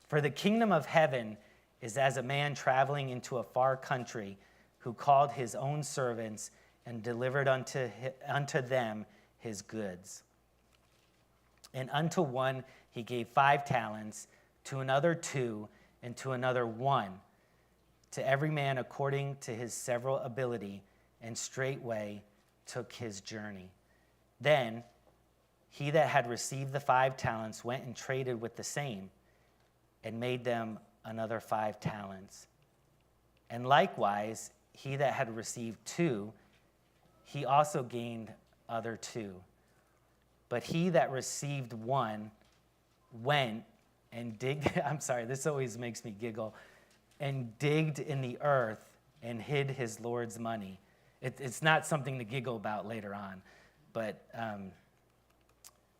For the kingdom of heaven is as a man traveling into a far country who called his own servants and delivered unto them his goods. And unto one he gave 5 talents, to another 2, and to another 1, to every man according to his several ability, and straightway took his journey. Then he that had received the 5 talents went and traded with the same, and made them another 5 talents. And likewise, he that had received 2, he also gained other 2. But he that received 1 went and digged, I'm sorry, this always makes me giggle. and digged in the earth and hid his Lord's money. It's not something to giggle about later on. But,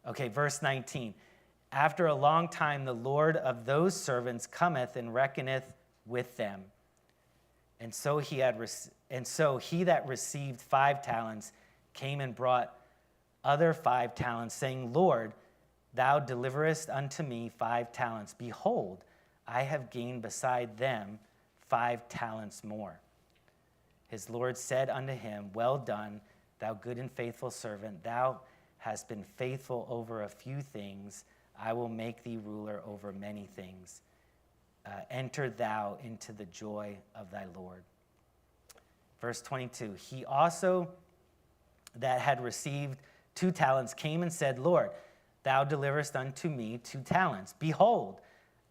okay, verse 19. After a long time, the Lord of those servants cometh and reckoneth with them. And so he that received 5 talents came and brought other 5 talents, saying, Lord, thou deliverest unto me 5 talents. Behold, I have gained beside them 5 talents more. His Lord said unto him, Well done, thou good and faithful servant. Thou hast been faithful over a few things. I will make thee ruler over many things. Enter thou into the joy of thy Lord. Verse 22, he also that had received 2 talents came and said, Lord, thou deliverest unto me 2 talents. Behold,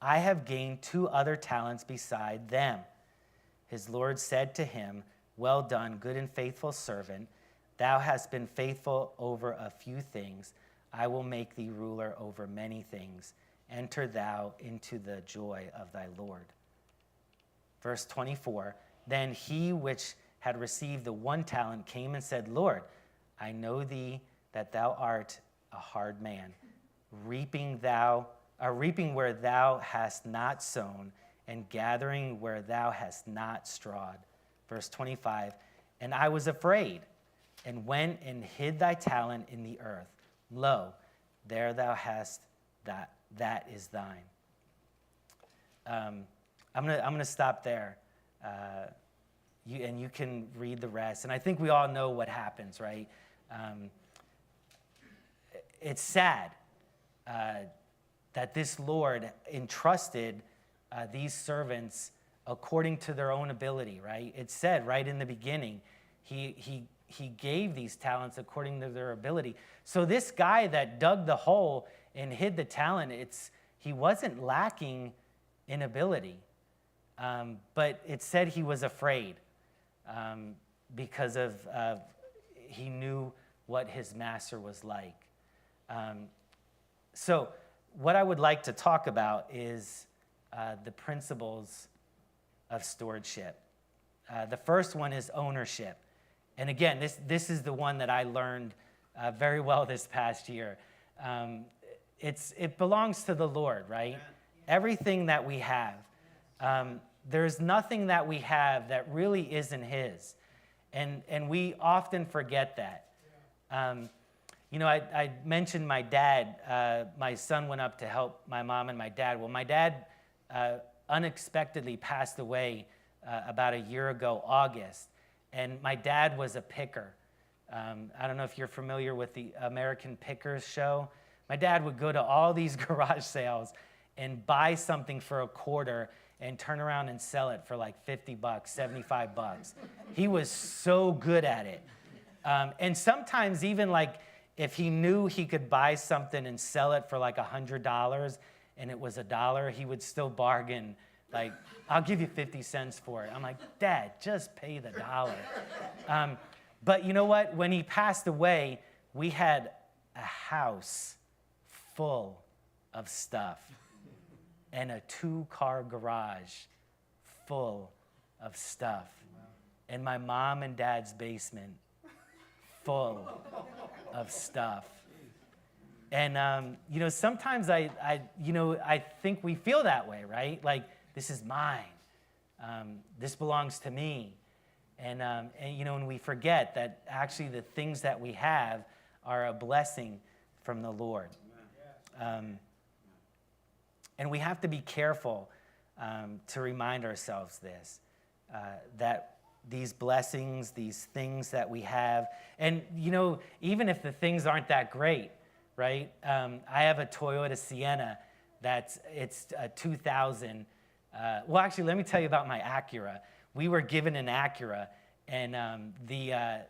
I have gained 2 other talents beside them. His Lord said to him, Well done, good and faithful servant. Thou hast been faithful over a few things. I will make thee ruler over many things. Enter thou into the joy of thy Lord. Verse 24, then he which had received the 1 talent came and said, Lord, I know thee that thou art a hard man, reaping where thou hast not sown, and gathering where thou hast not strawed. Verse 25, and I was afraid, and went and hid thy talent in the earth. Lo, there thou hast that is thine. I'm gonna stop there. You can read the rest. And I think we all know what happens, right? It's sad that this Lord entrusted these servants according to their own ability, right? It said right in the beginning, he gave these talents according to their ability. So this guy that dug the hole and hid the talent, he wasn't lacking in ability. But it said he was afraid because of he knew what his master was like. So what I would like to talk about is the principles of stewardship. The first one is ownership. And again, this is the one that I learned very well this past year. It belongs to the Lord, right? Everything that we have. There's nothing that we have that really isn't his. And we often forget that. I mentioned my dad. My son went up to help my mom and my dad. Well, my dad unexpectedly passed away about a year ago, August. And my dad was a picker. I don't know if you're familiar with the American Pickers show. My dad would go to all these garage sales and buy something for $0.25 and turn around and sell it for like $50, $75. He was so good at it. And sometimes even like if he knew he could buy something and sell it for like $100 and it was $1, he would still bargain. Like, I'll give you 50 cents for it. I'm like, Dad, just pay the $1. But you know what? When he passed away, we had a house full of stuff and a 2-car garage full of stuff. And my mom and dad's basement full of stuff. And, sometimes I think we feel that way, right? Like, this is mine. This belongs to me. And we forget that actually the things that we have are a blessing from the Lord. And we have to be careful to remind ourselves this, that these blessings, these things that we have, and, even if the things aren't that great, right? I have a Toyota Sienna it's 2000. Well, actually, let me tell you about my Acura. We were given an Acura, and the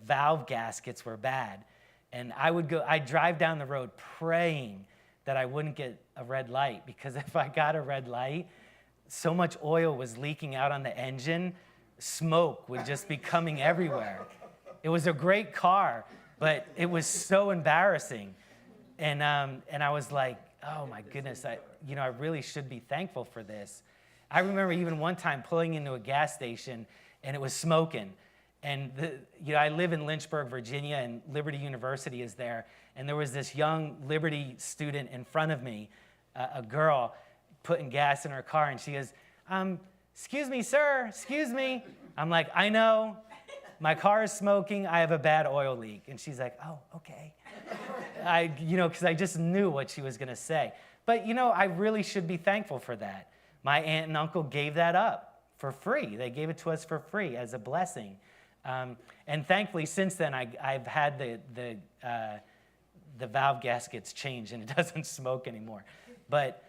valve gaskets were bad. And I'd drive down the road praying that I wouldn't get a red light, because if I got a red light, so much oil was leaking out on the engine, smoke would just be coming everywhere. It was a great car, but it was so embarrassing. And I was like, oh my goodness, I really should be thankful for this. I remember even one time pulling into a gas station and it was smoking. And I live in Lynchburg, Virginia, and Liberty University is there. And there was this young Liberty student in front of me, a girl, putting gas in her car, and she goes, excuse me, sir, excuse me. I'm like, I know, my car is smoking, I have a bad oil leak. And she's like, oh, okay. Because I just knew what she was gonna say. But I really should be thankful for that. My aunt and uncle gave that up for free. They gave it to us for free as a blessing. And thankfully, since then, I've had the valve gaskets changed and it doesn't smoke anymore. But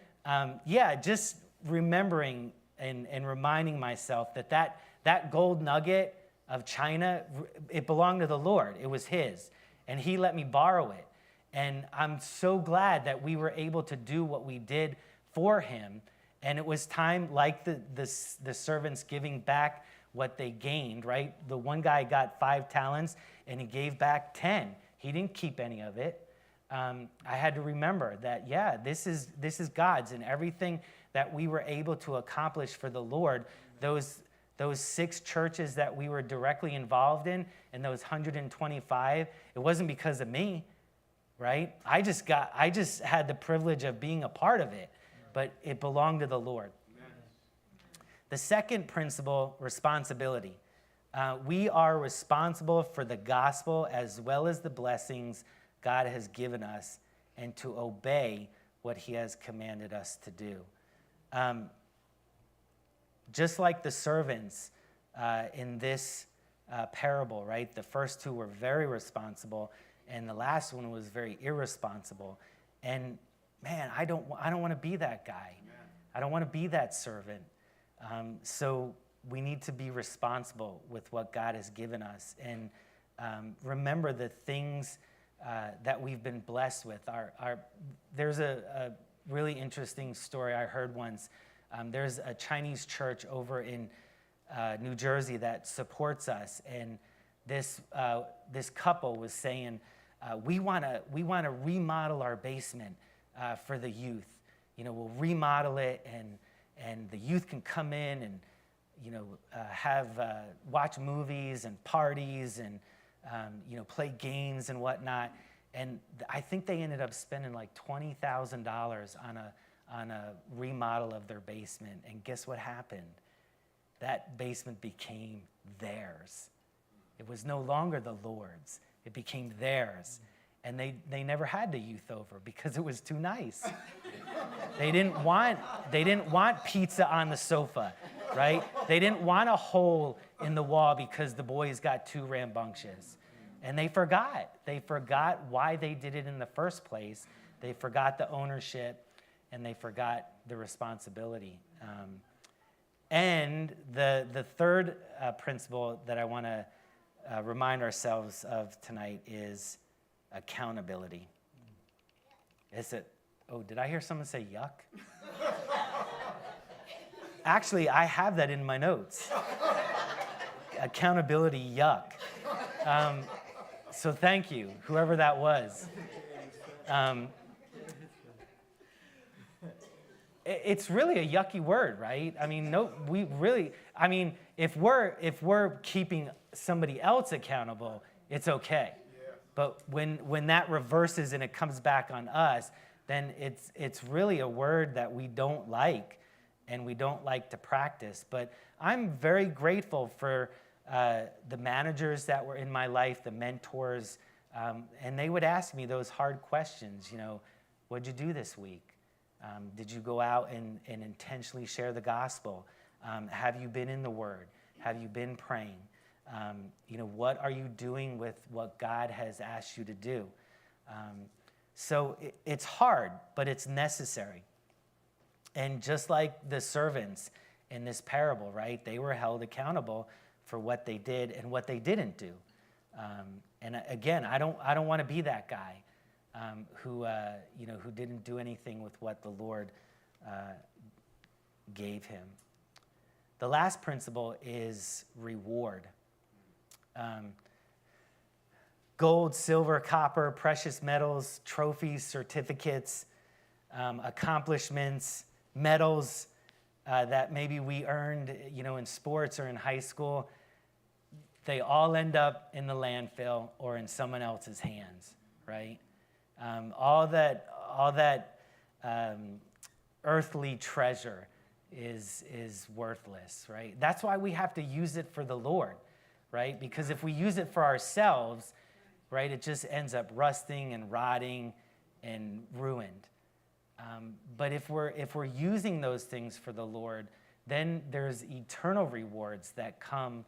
just remembering and reminding myself that gold nugget of China, it belonged to the Lord. It was his. And he let me borrow it. And I'm so glad that we were able to do what we did for him. And it was time, like the servants giving back what they gained, right? The one guy got 5 talents and he gave back 10. He didn't keep any of it. I had to remember that, this is God's, and everything that we were able to accomplish for the Lord, those 6 churches that we were directly involved in, and those 125, it wasn't because of me, right? I just had the privilege of being a part of it, but it belonged to the Lord. Amen. The second principle, responsibility. We are responsible for the gospel as well as the blessings God has given us, and to obey what he has commanded us to do. Just like the servants in this parable, right? The first 2 were very responsible, and the last one was very irresponsible. And man, I don't want to be that guy. Amen. I don't want to be that servant. So we need to be responsible with what God has given us, and remember the things that we've been blessed with. There's a really interesting story I heard once. There's a Chinese church over in New Jersey that supports us, and this couple was saying, we want to remodel our basement for the youth. We'll remodel it, and the youth can come in and have watch movies and parties and play games and whatnot. And I think they ended up spending like $20,000 on a remodel of their basement. And guess what happened? That basement became theirs. It was no longer the Lord's. It became theirs. And they never had the youth over because it was too nice. They didn't want pizza on the sofa, right? They didn't want a hole in the wall because the boys got too rambunctious. And they forgot. They forgot why they did it in the first place. They forgot the ownership, and they forgot the responsibility. And the third principle that I want to remind ourselves of tonight is accountability. Did I hear someone say yuck? Actually, I have that in my notes. Accountability, yuck. So thank you, whoever that was. It's really a yucky word, right? I mean, if we're keeping somebody else accountable, it's okay. Yeah. But when that reverses and it comes back on us, then it's really a word that we don't like and we don't like to practice. But I'm very grateful for the managers that were in my life, the mentors, and they would ask me those hard questions. What'd you do this week? Did you go out and intentionally share the gospel? Have you been in the Word? Have you been praying? What are you doing with what God has asked you to do? So it's hard, but it's necessary. And just like the servants in this parable, right? They were held accountable for what they did and what they didn't do. And again, I don't want to be that guy who didn't do anything with what the Lord gave him. The last principle is reward. Gold, silver, copper, precious metals, trophies, certificates, accomplishments, medals, that maybe we earned, in sports or in high school, they all end up in the landfill or in someone else's hands, right? All that earthly treasure is worthless, right? That's why we have to use it for the Lord, right? Because if we use it for ourselves, right, it just ends up rusting and rotting and ruined. But if we're using those things for the Lord, then there's eternal rewards that come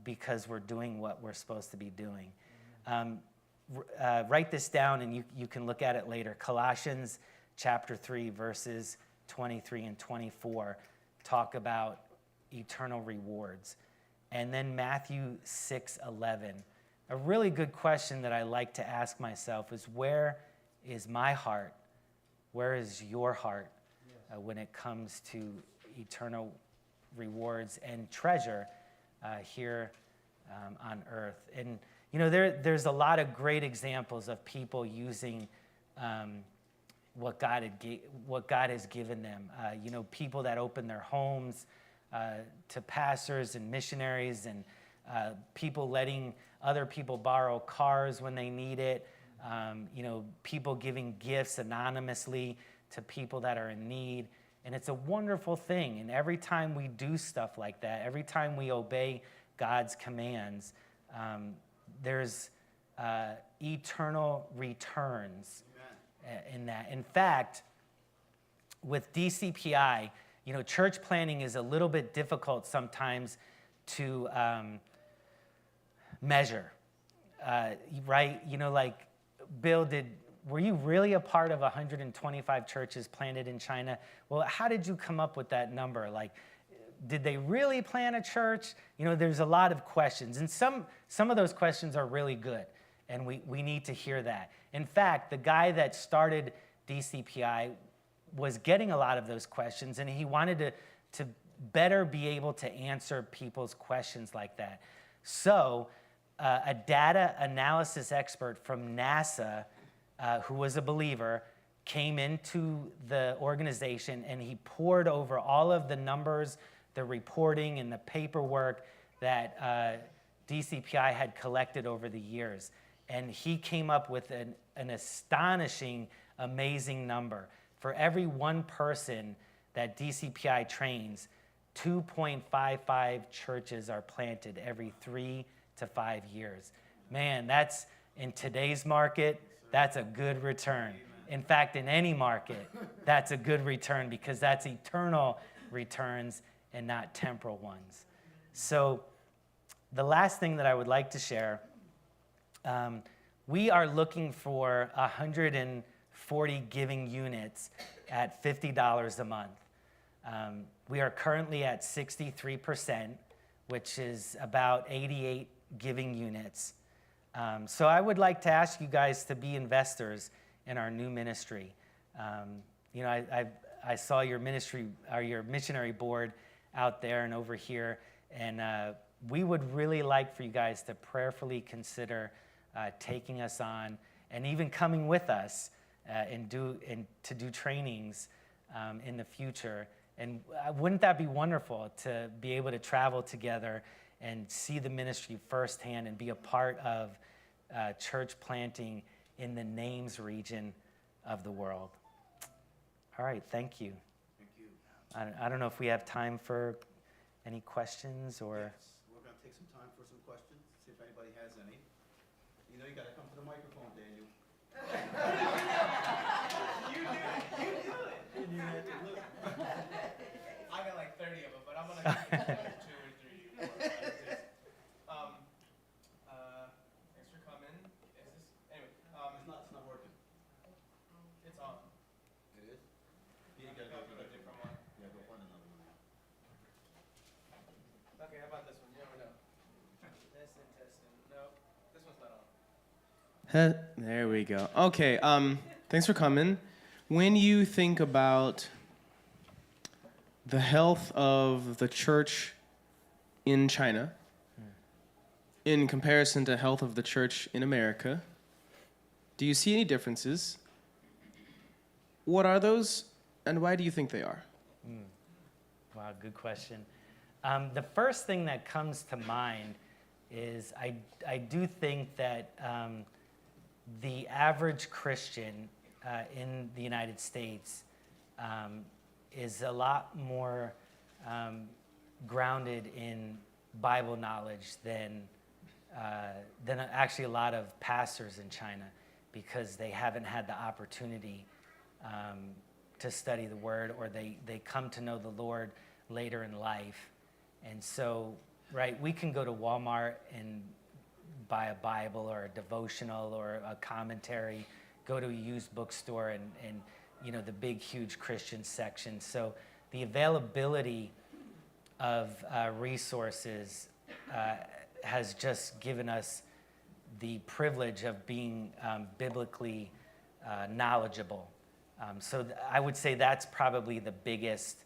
because we're doing what we're supposed to be doing. Write this down, and you can look at it later. Colossians chapter 3, verses 23 and 24 talk about eternal rewards. And then Matthew 6:11. A really good question that I like to ask myself is, where is my heart? Where is your heart when it comes to eternal rewards and treasure here on earth? And there's a lot of great examples of people using what God has given them. People that open their homes to pastors and missionaries, and people letting other people borrow cars when they need it. People giving gifts anonymously to people that are in need. And it's a wonderful thing. And every time we do stuff like that, every time we obey God's commands, there's eternal returns in that. In fact, with DCPI, church planning is a little bit difficult sometimes to measure, right? Like, Bill, were you really a part of 125 churches planted in China? Well, how did you come up with that number? Like, did they really plant a church? There's a lot of questions, and some of those questions are really good, and we need to hear that. In fact, the guy that started DCPI was getting a lot of those questions, and he wanted to better be able to answer people's questions like that. So a data analysis expert from NASA, who was a believer, came into the organization, and he poured over all of the numbers, the reporting, and the paperwork that DCPI had collected over the years. And he came up with an astonishing, amazing number. For every one person that DCPI trains, 2.55 churches are planted every 3 to 5 years. Man, that's, in today's market, that's a good return. In fact, in any market, that's a good return, because that's eternal returns and not temporal ones. So the last thing that I would like to share, we are looking for 140 giving units at $50 a month. We are currently at 63%, which is about 88 giving units. So I would like to ask you guys to be investors in our new ministry. I saw your ministry, or your missionary board out there and over here, and we would really like for you guys to prayerfully consider taking us on, and even coming with us and to do trainings in the future. And wouldn't that be wonderful to be able to travel together and see the ministry firsthand and be a part of church planting in the Names region of the world? All right, thank you. Thank you. I don't know if we have time for any questions or... Yes, we're going to take some time for some questions, see if anybody has any. You got to come to the microphone, Daniel. You do it. I got like 30 of them, but I'm gonna give you like 2 or 3 more. Thanks for coming. Is this anyway? It's not working. It's on. It is? You gotta go for a different one. Yeah, go find another one. Okay, how about this one? You never know. Testing. No, this one's not on. There we go. Okay, thanks for coming. When you think about the health of the church in China in comparison to health of the church in America, do you see any differences? What are those, and why do you think they are? Wow, good question. The first thing that comes to mind is I do think that the average Christian in the United States is a lot more grounded in Bible knowledge than actually a lot of pastors in China, because they haven't had the opportunity to study the Word, or they come to know the Lord later in life. And so, right, we can go to Walmart and buy a Bible or a devotional or a commentary, go to a used bookstore and you know, the big, huge Christian section. So the availability of resources has just given us the privilege of being biblically knowledgeable. So I would say that's probably the biggest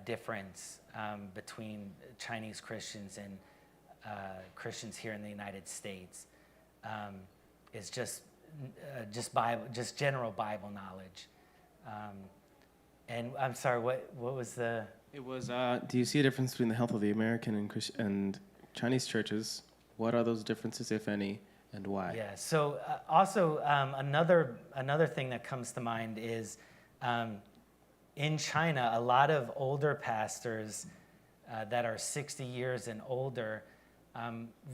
difference between Chinese Christians and Christians here in the United States. Is just Bible, just general Bible knowledge. And I'm sorry, what was the? It was, do you see a difference between the health of the American and Chinese churches? What are those differences, if any, and why? Yeah, so also another thing that comes to mind is in China, a lot of older pastors that are 60 years and older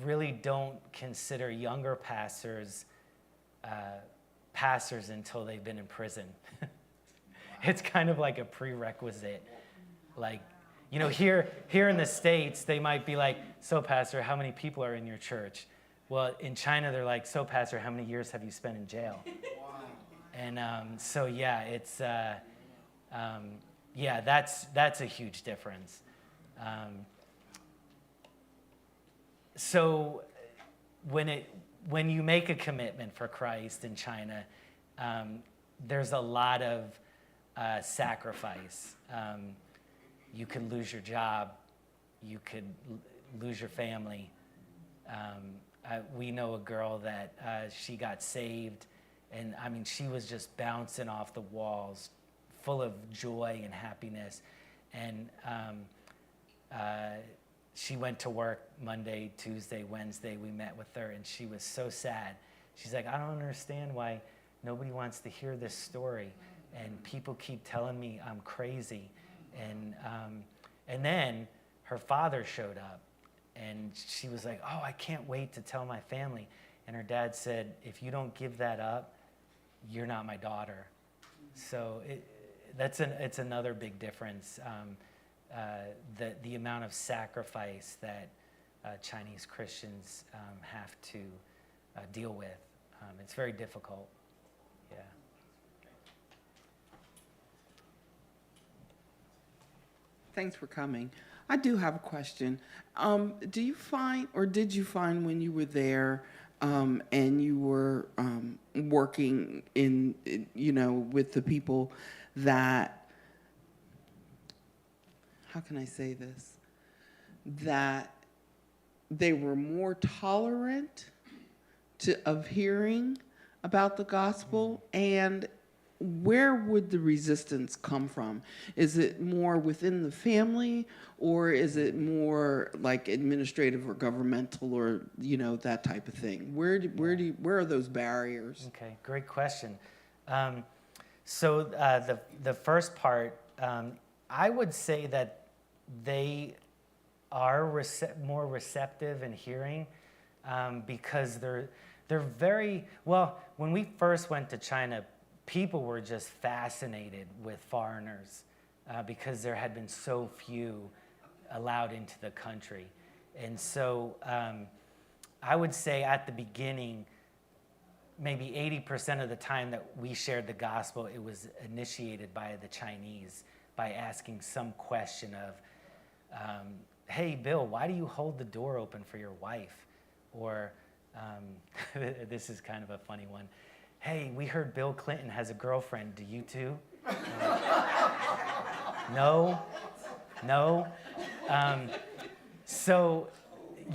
really don't consider younger pastors pastors until they've been in prison. It's kind of like a prerequisite. Like, you know, here in the States, they might be like, so pastor, how many people are in your church? Well, in China, they're like, so pastor, how many years have you spent in jail? And so, yeah, it's, yeah, that's a huge difference. So when you make a commitment for Christ in China, there's a lot of sacrifice. You could lose your job. You could lose your family. We know a girl that she got saved, and I mean, she was just bouncing off the walls, full of joy and happiness. And she went to work Monday, Tuesday, Wednesday. We met with her, and she was so sad. She's like, I don't understand why nobody wants to hear this story, and people keep telling me I'm crazy. And then her father showed up, and she was like, oh, I can't wait to tell my family. And her dad said, if you don't give that up, you're not my daughter. So it's another big difference, the amount of sacrifice that Chinese Christians have to deal with. It's very difficult. Yeah. Thanks for coming. I do have a question. Do you find, or did you find when you were there and you were working in, you know, with the people that, how can I say this, that they were more tolerant of hearing about the gospel? And where would the resistance come from? Is it more within the family, or is it more like administrative or governmental, or, you know, that type of thing? Where are those barriers? Okay, great question. So the first part, I would say that they are more receptive in hearing because they're very, well, when we first went to China, people were just fascinated with foreigners because there had been so few allowed into the country. And so I would say at the beginning, maybe 80% of the time that we shared the gospel, it was initiated by the Chinese by asking some question of, hey, Bill, why do you hold the door open for your wife? Or this is kind of a funny one. Hey, we heard Bill Clinton has a girlfriend. Do you too? No. So,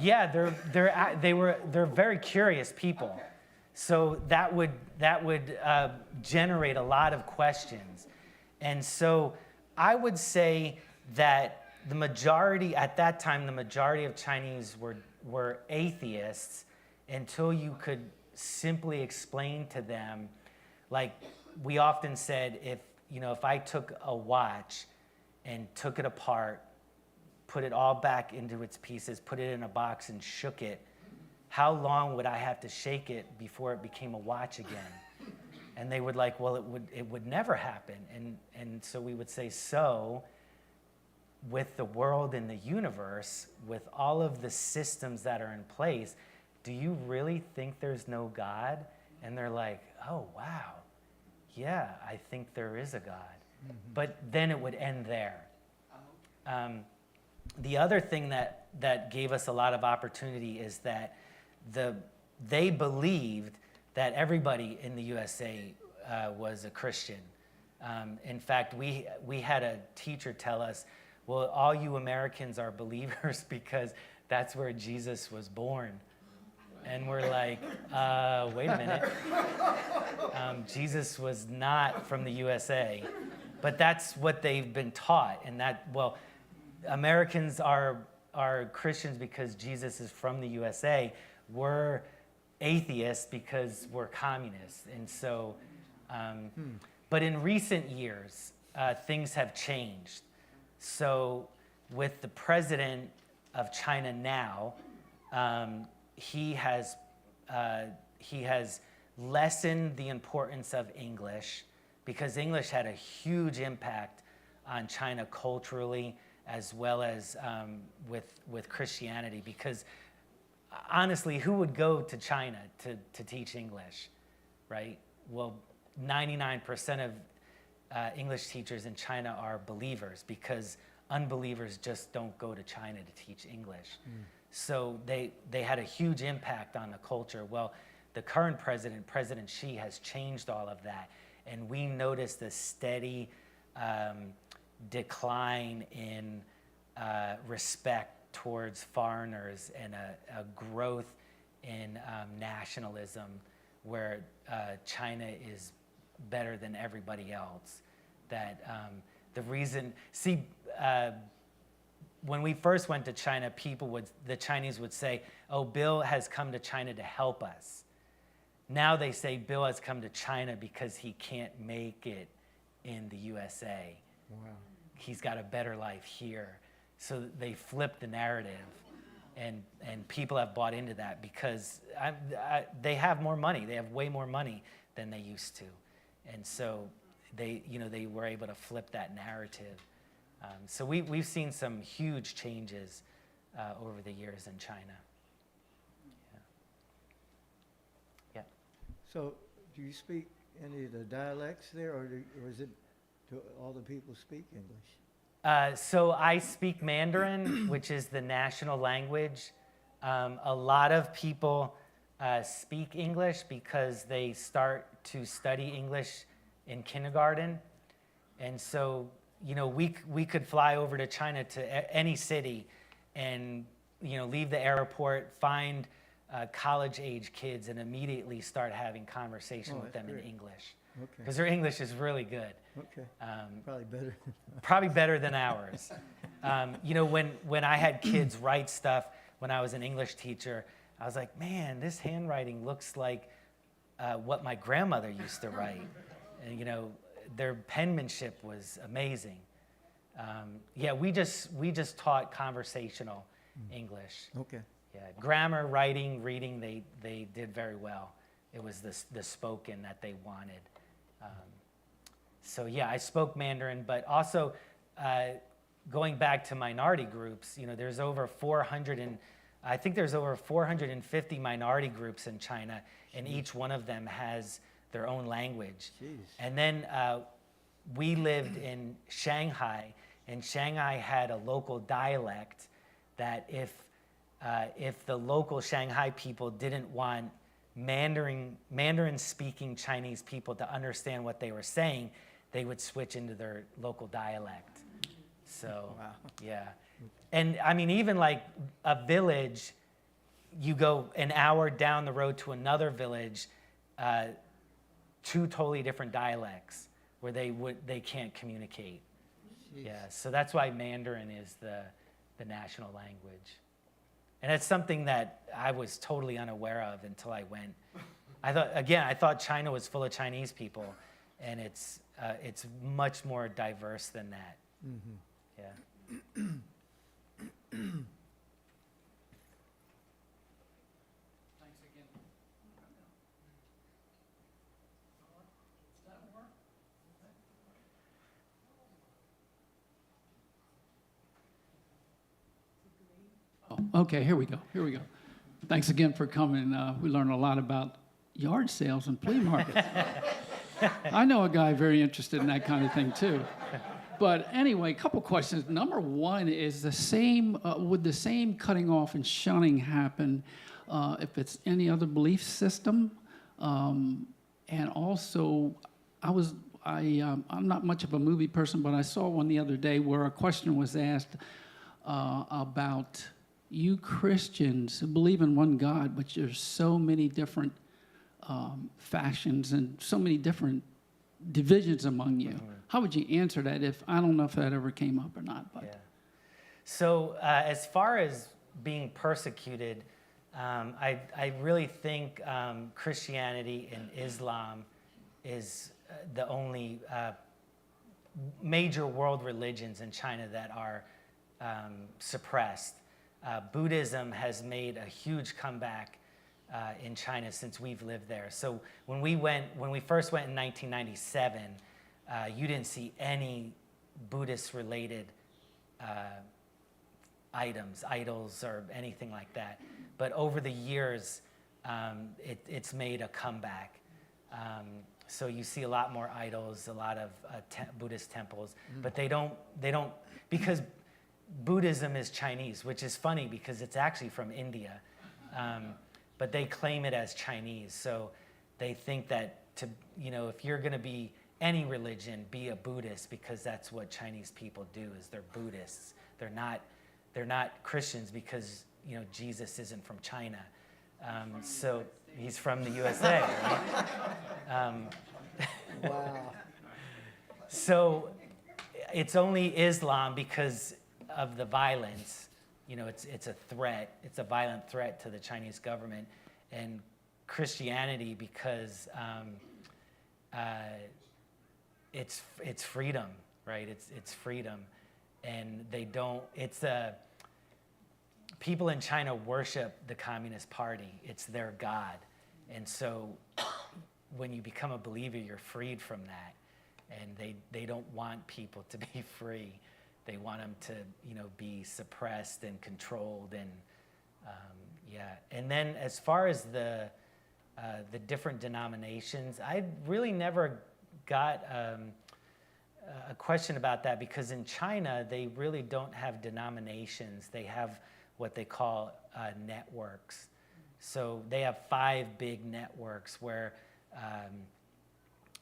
yeah, they're very curious people. So that would generate a lot of questions, and so I would say that the majority, at that time, the majority of Chinese were atheists until you could simply explain to them, like we often said, if I took a watch and took it apart, put it all back into its pieces, put it in a box and shook it, how long would I have to shake it before it became a watch again? And they would like, well, it would never happen. And so we would say, so with the world and the universe, with all of the systems that are in place, do you really think there's no God? And they're like, oh, wow. Yeah, I think there is a God. Mm-hmm. But then it would end there. The other thing that gave us a lot of opportunity is that they believed that everybody in the USA was a Christian. In fact, we had a teacher tell us, well, all you Americans are believers because that's where Jesus was born. And we're like, wait a minute. Jesus was not from the USA. But that's what they've been taught. And Americans are Christians because Jesus is from the USA. We're atheists because we're communists. And so, but in recent years, things have changed. So with the president of China now, he has lessened the importance of English because English had a huge impact on China culturally as well as with Christianity. Because honestly, who would go to China to teach English, right? Well, 99% of English teachers in China are believers because unbelievers just don't go to China to teach English. So they had a huge impact on the culture. Well, the current president, President Xi, has changed all of that. And we noticed a steady decline in respect towards foreigners and a growth in nationalism where China is better than everybody else. That the reason, when we first went to China, the Chinese would say, oh, Bill has come to China to help us. Now they say Bill has come to China because he can't make it in the USA. Wow. He's got a better life here. So they flip the narrative, and people have bought into that because they have more money. They have way more money than they used to. And so they were able to flip that narrative. So we've seen some huge changes over the years in China. Yeah. So, do you speak any of the dialects there, or is it do all the people speak English? So I speak Mandarin, which is the national language. A lot of people speak English because they start to study English in kindergarten. And so, we could fly over to China to any city and, leave the airport, find college-age kids and immediately start having conversation with them great. in English. Okay. Because their English is really good. Okay. Probably better. Probably better than ours. When I had kids write stuff when I was an English teacher, I was like, man, this handwriting looks like what my grandmother used to write. And, their penmanship was amazing. We just taught conversational English. Okay. Yeah, grammar, writing, reading, they did very well. It was the spoken that they wanted. I spoke Mandarin, but also going back to minority groups, there's over 450 minority groups in China, and each one of them has their own language. Jeez. And then we lived in Shanghai, and Shanghai had a local dialect that if the local Shanghai people didn't want Mandarin-speaking Chinese people to understand what they were saying, they would switch into their local dialect. So, Wow. yeah. And I mean, even like a village, you go an hour down the road to another village, two totally different dialects where they can't communicate. Jeez. Yeah, so that's why Mandarin is the national language. And it's something that I was totally unaware of until I went. I thought China was full of Chinese people, and it's much more diverse than that. Mm-hmm. Yeah. Okay, here we go. Here we go. Thanks again for coming. We learned a lot about yard sales and flea markets. I know a guy very interested in that kind of thing too. But anyway, a couple questions. Number one is the same. Would the same cutting off and shunning happen if it's any other belief system? And also, I'm not much of a movie person, but I saw one the other day where a question was asked about you Christians who believe in one God, but there's so many different factions and so many different divisions among you. Mm-hmm. How would you answer that? I don't know if that ever came up or not. But. Yeah. So as far as being persecuted, I really think Christianity and Islam is the only major world religions in China that are suppressed. Buddhism has made a huge comeback in China since we've lived there. So when we first went in 1997, you didn't see any Buddhist-related idols, or anything like that. But over the years, it's made a comeback. So you see a lot more idols, a lot of Buddhist temples, but they don't because Buddhism is Chinese, which is funny because it's actually from India, but they claim it as Chinese. So they think that if you're going to be any religion, be a Buddhist, because that's what Chinese people do. Is they're Buddhists. They're not Christians because Jesus isn't from China. So he's from the USA. Right? Wow. So it's only Islam because of the violence. It's a threat. It's a violent threat to the Chinese government, and Christianity because it's freedom, right? It's freedom, and they don't. People in China worship the Communist Party. It's their god, and so when you become a believer, you're freed from that, and they don't want people to be free. They want them to, be suppressed and controlled, and And then as far as the different denominations, I really never got a question about that, because in China they really don't have denominations. They have what they call networks. So they have 5 big networks where,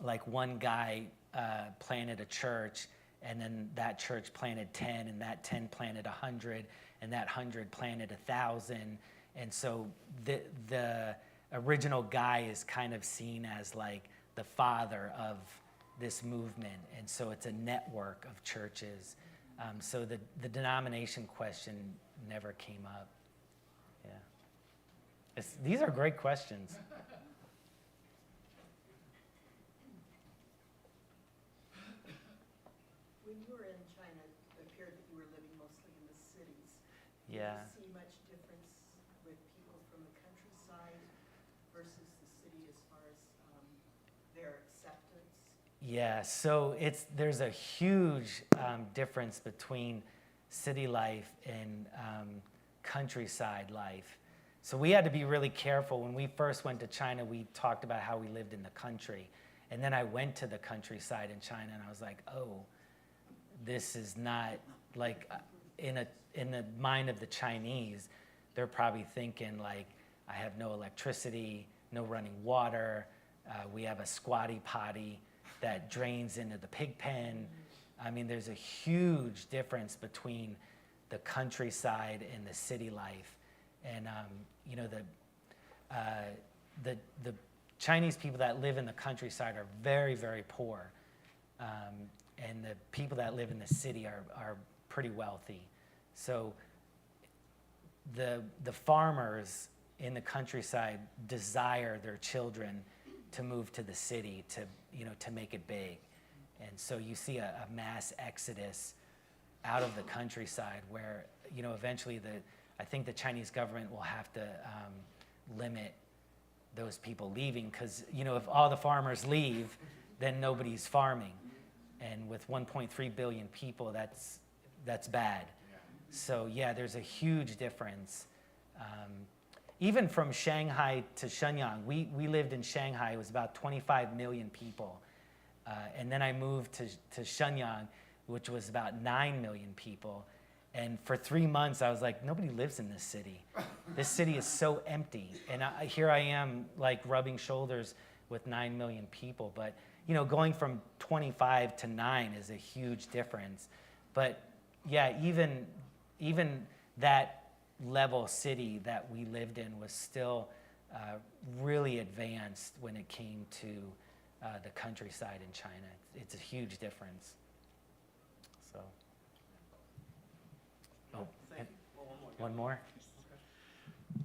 like one guy planted a church. And then that church planted 10, and that 10 planted 100, and that 100 planted 1,000. And so the original guy is kind of seen as like the father of this movement. And so it's a network of churches. So the denomination question never came up. Yeah. These are great questions. Yeah. Do you see much difference with people from the countryside versus the city as far as their acceptance? Yeah, so there's a huge difference between city life and countryside life. So we had to be really careful. When we first went to China, we talked about how we lived in the country. And then I went to the countryside in China, and I was like, oh, this is not like in the mind of the Chinese, they're probably thinking like, I have no electricity, no running water, we have a squatty potty that drains into the pig pen. I mean, there's a huge difference between the countryside and the city life. And the Chinese people that live in the countryside are very, very poor. and the people that live in the city are pretty wealthy. So the farmers in the countryside desire their children to move to the city to make it big. And so you see a mass exodus out of the countryside where, eventually I think the Chinese government will have to limit those people leaving because, if all the farmers leave, then nobody's farming. And with 1.3 billion people, that's bad. So yeah, there's a huge difference. Even from Shanghai to Shenyang, we lived in Shanghai, it was about 25 million people. And then I moved to Shenyang, which was about 9 million people. And for 3 months, I was like, nobody lives in this city. This city is so empty. And here I am, like, rubbing shoulders with 9 million people. But, going from 25 to 9 is a huge difference. But, yeah, even that level city that we lived in was still really advanced when it came to the countryside in China. It's a huge difference. So. Oh, one more?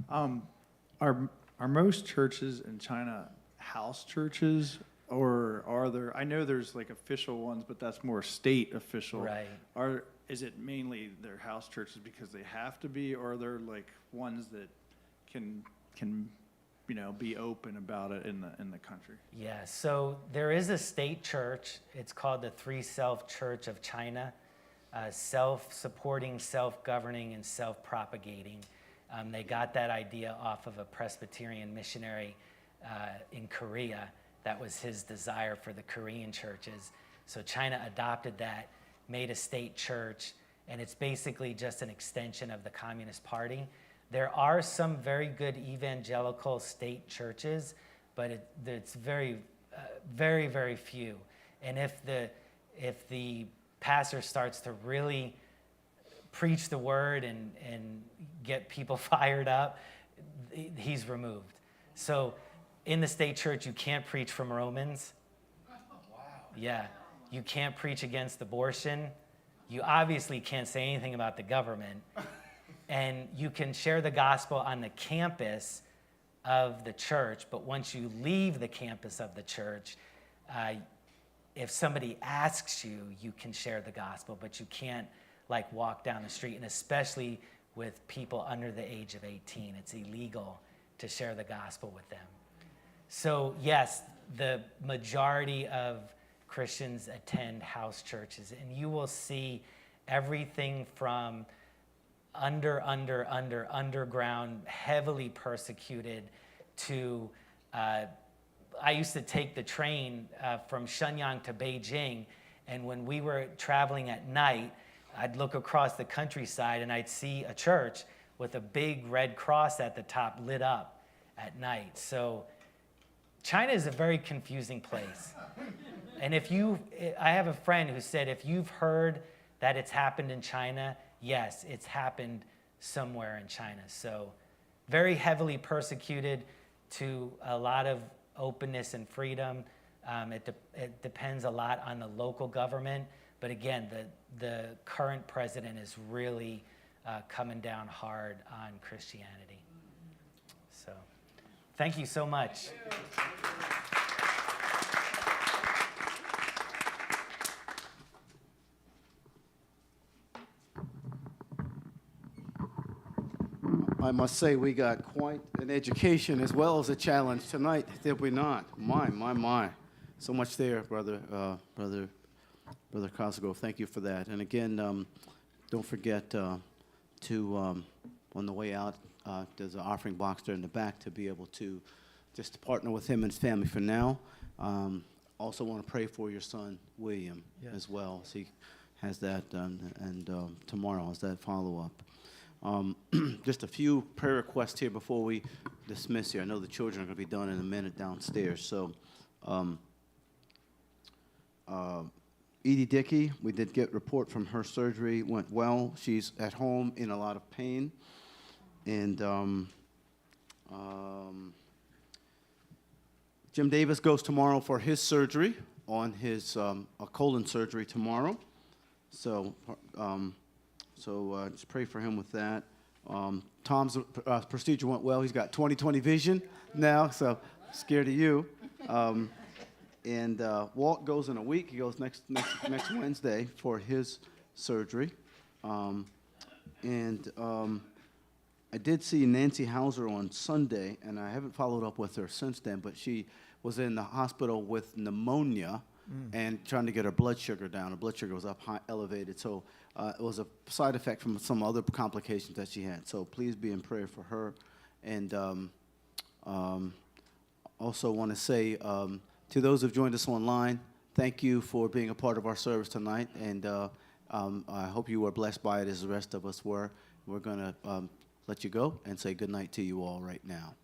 Are most churches in China house churches, or are there? I know there's like official ones, but that's more state official. Right. Is it mainly their house churches because they have to be, or are there like ones that can be open about it in the country? Yeah. So there is a state church. It's called the Three Self Church of China. Self-supporting, self-governing, and self-propagating. They got that idea off of a Presbyterian missionary in Korea. That was his desire for the Korean churches. So China adopted that, made a state church, and it's basically just an extension of the Communist Party. There are some very good evangelical state churches, but it's very, very, very few. And if the pastor starts to really preach the word and get people fired up, he's removed. So in the state church, you can't preach from Romans. Wow. Yeah. You can't preach against abortion. You obviously can't say anything about the government. And you can share the gospel on the campus of the church, but once you leave the campus of the church, if somebody asks you, you can share the gospel, but you can't walk down the street, and especially with people under the age of 18. It's illegal to share the gospel with them. So yes, the majority of Christians attend house churches, and you will see everything from underground, heavily persecuted to I used to take the train from Shenyang to Beijing, and when we were traveling at night, I'd look across the countryside and I'd see a church with a big red cross at the top lit up at night. So China is a very confusing place. And I have a friend who said, if you've heard that it's happened in China, yes, it's happened somewhere in China. So very heavily persecuted to a lot of openness and freedom. It depends a lot on the local government. But again, the current president is really coming down hard on Christianity. So thank you so much. I must say we got quite an education as well as a challenge tonight, did we not? My. So much there, Brother Cosgrove. Thank you for that. And again, don't forget to, on the way out, there's an offering box there in the back to be able to just partner with him and his family for now. Also want to pray for your son, William, as well. So he has that, and tomorrow is that follow-up. Just a few prayer requests here before we dismiss here. I know the children are going to be done in a minute downstairs. So, Edie Dickey, we did get report from her surgery, went well. She's at home in a lot of pain. And Jim Davis goes tomorrow for his surgery. on his a colon surgery tomorrow. So just pray for him with that. Tom's procedure went well. He's got 20/20 vision now, so scared of you. And Walt goes in a week. He goes next Wednesday for his surgery. I did see Nancy Hauser on Sunday, and I haven't followed up with her since then, but she was in the hospital with pneumonia and trying to get her blood sugar down. Her blood sugar was up high, elevated, so it was a side effect from some other complications that she had. So please be in prayer for her. And also want to say to those who've joined us online, thank you for being a part of our service tonight, and I hope you were blessed by it as the rest of us were. We're going to let you go and say good night to you all right now.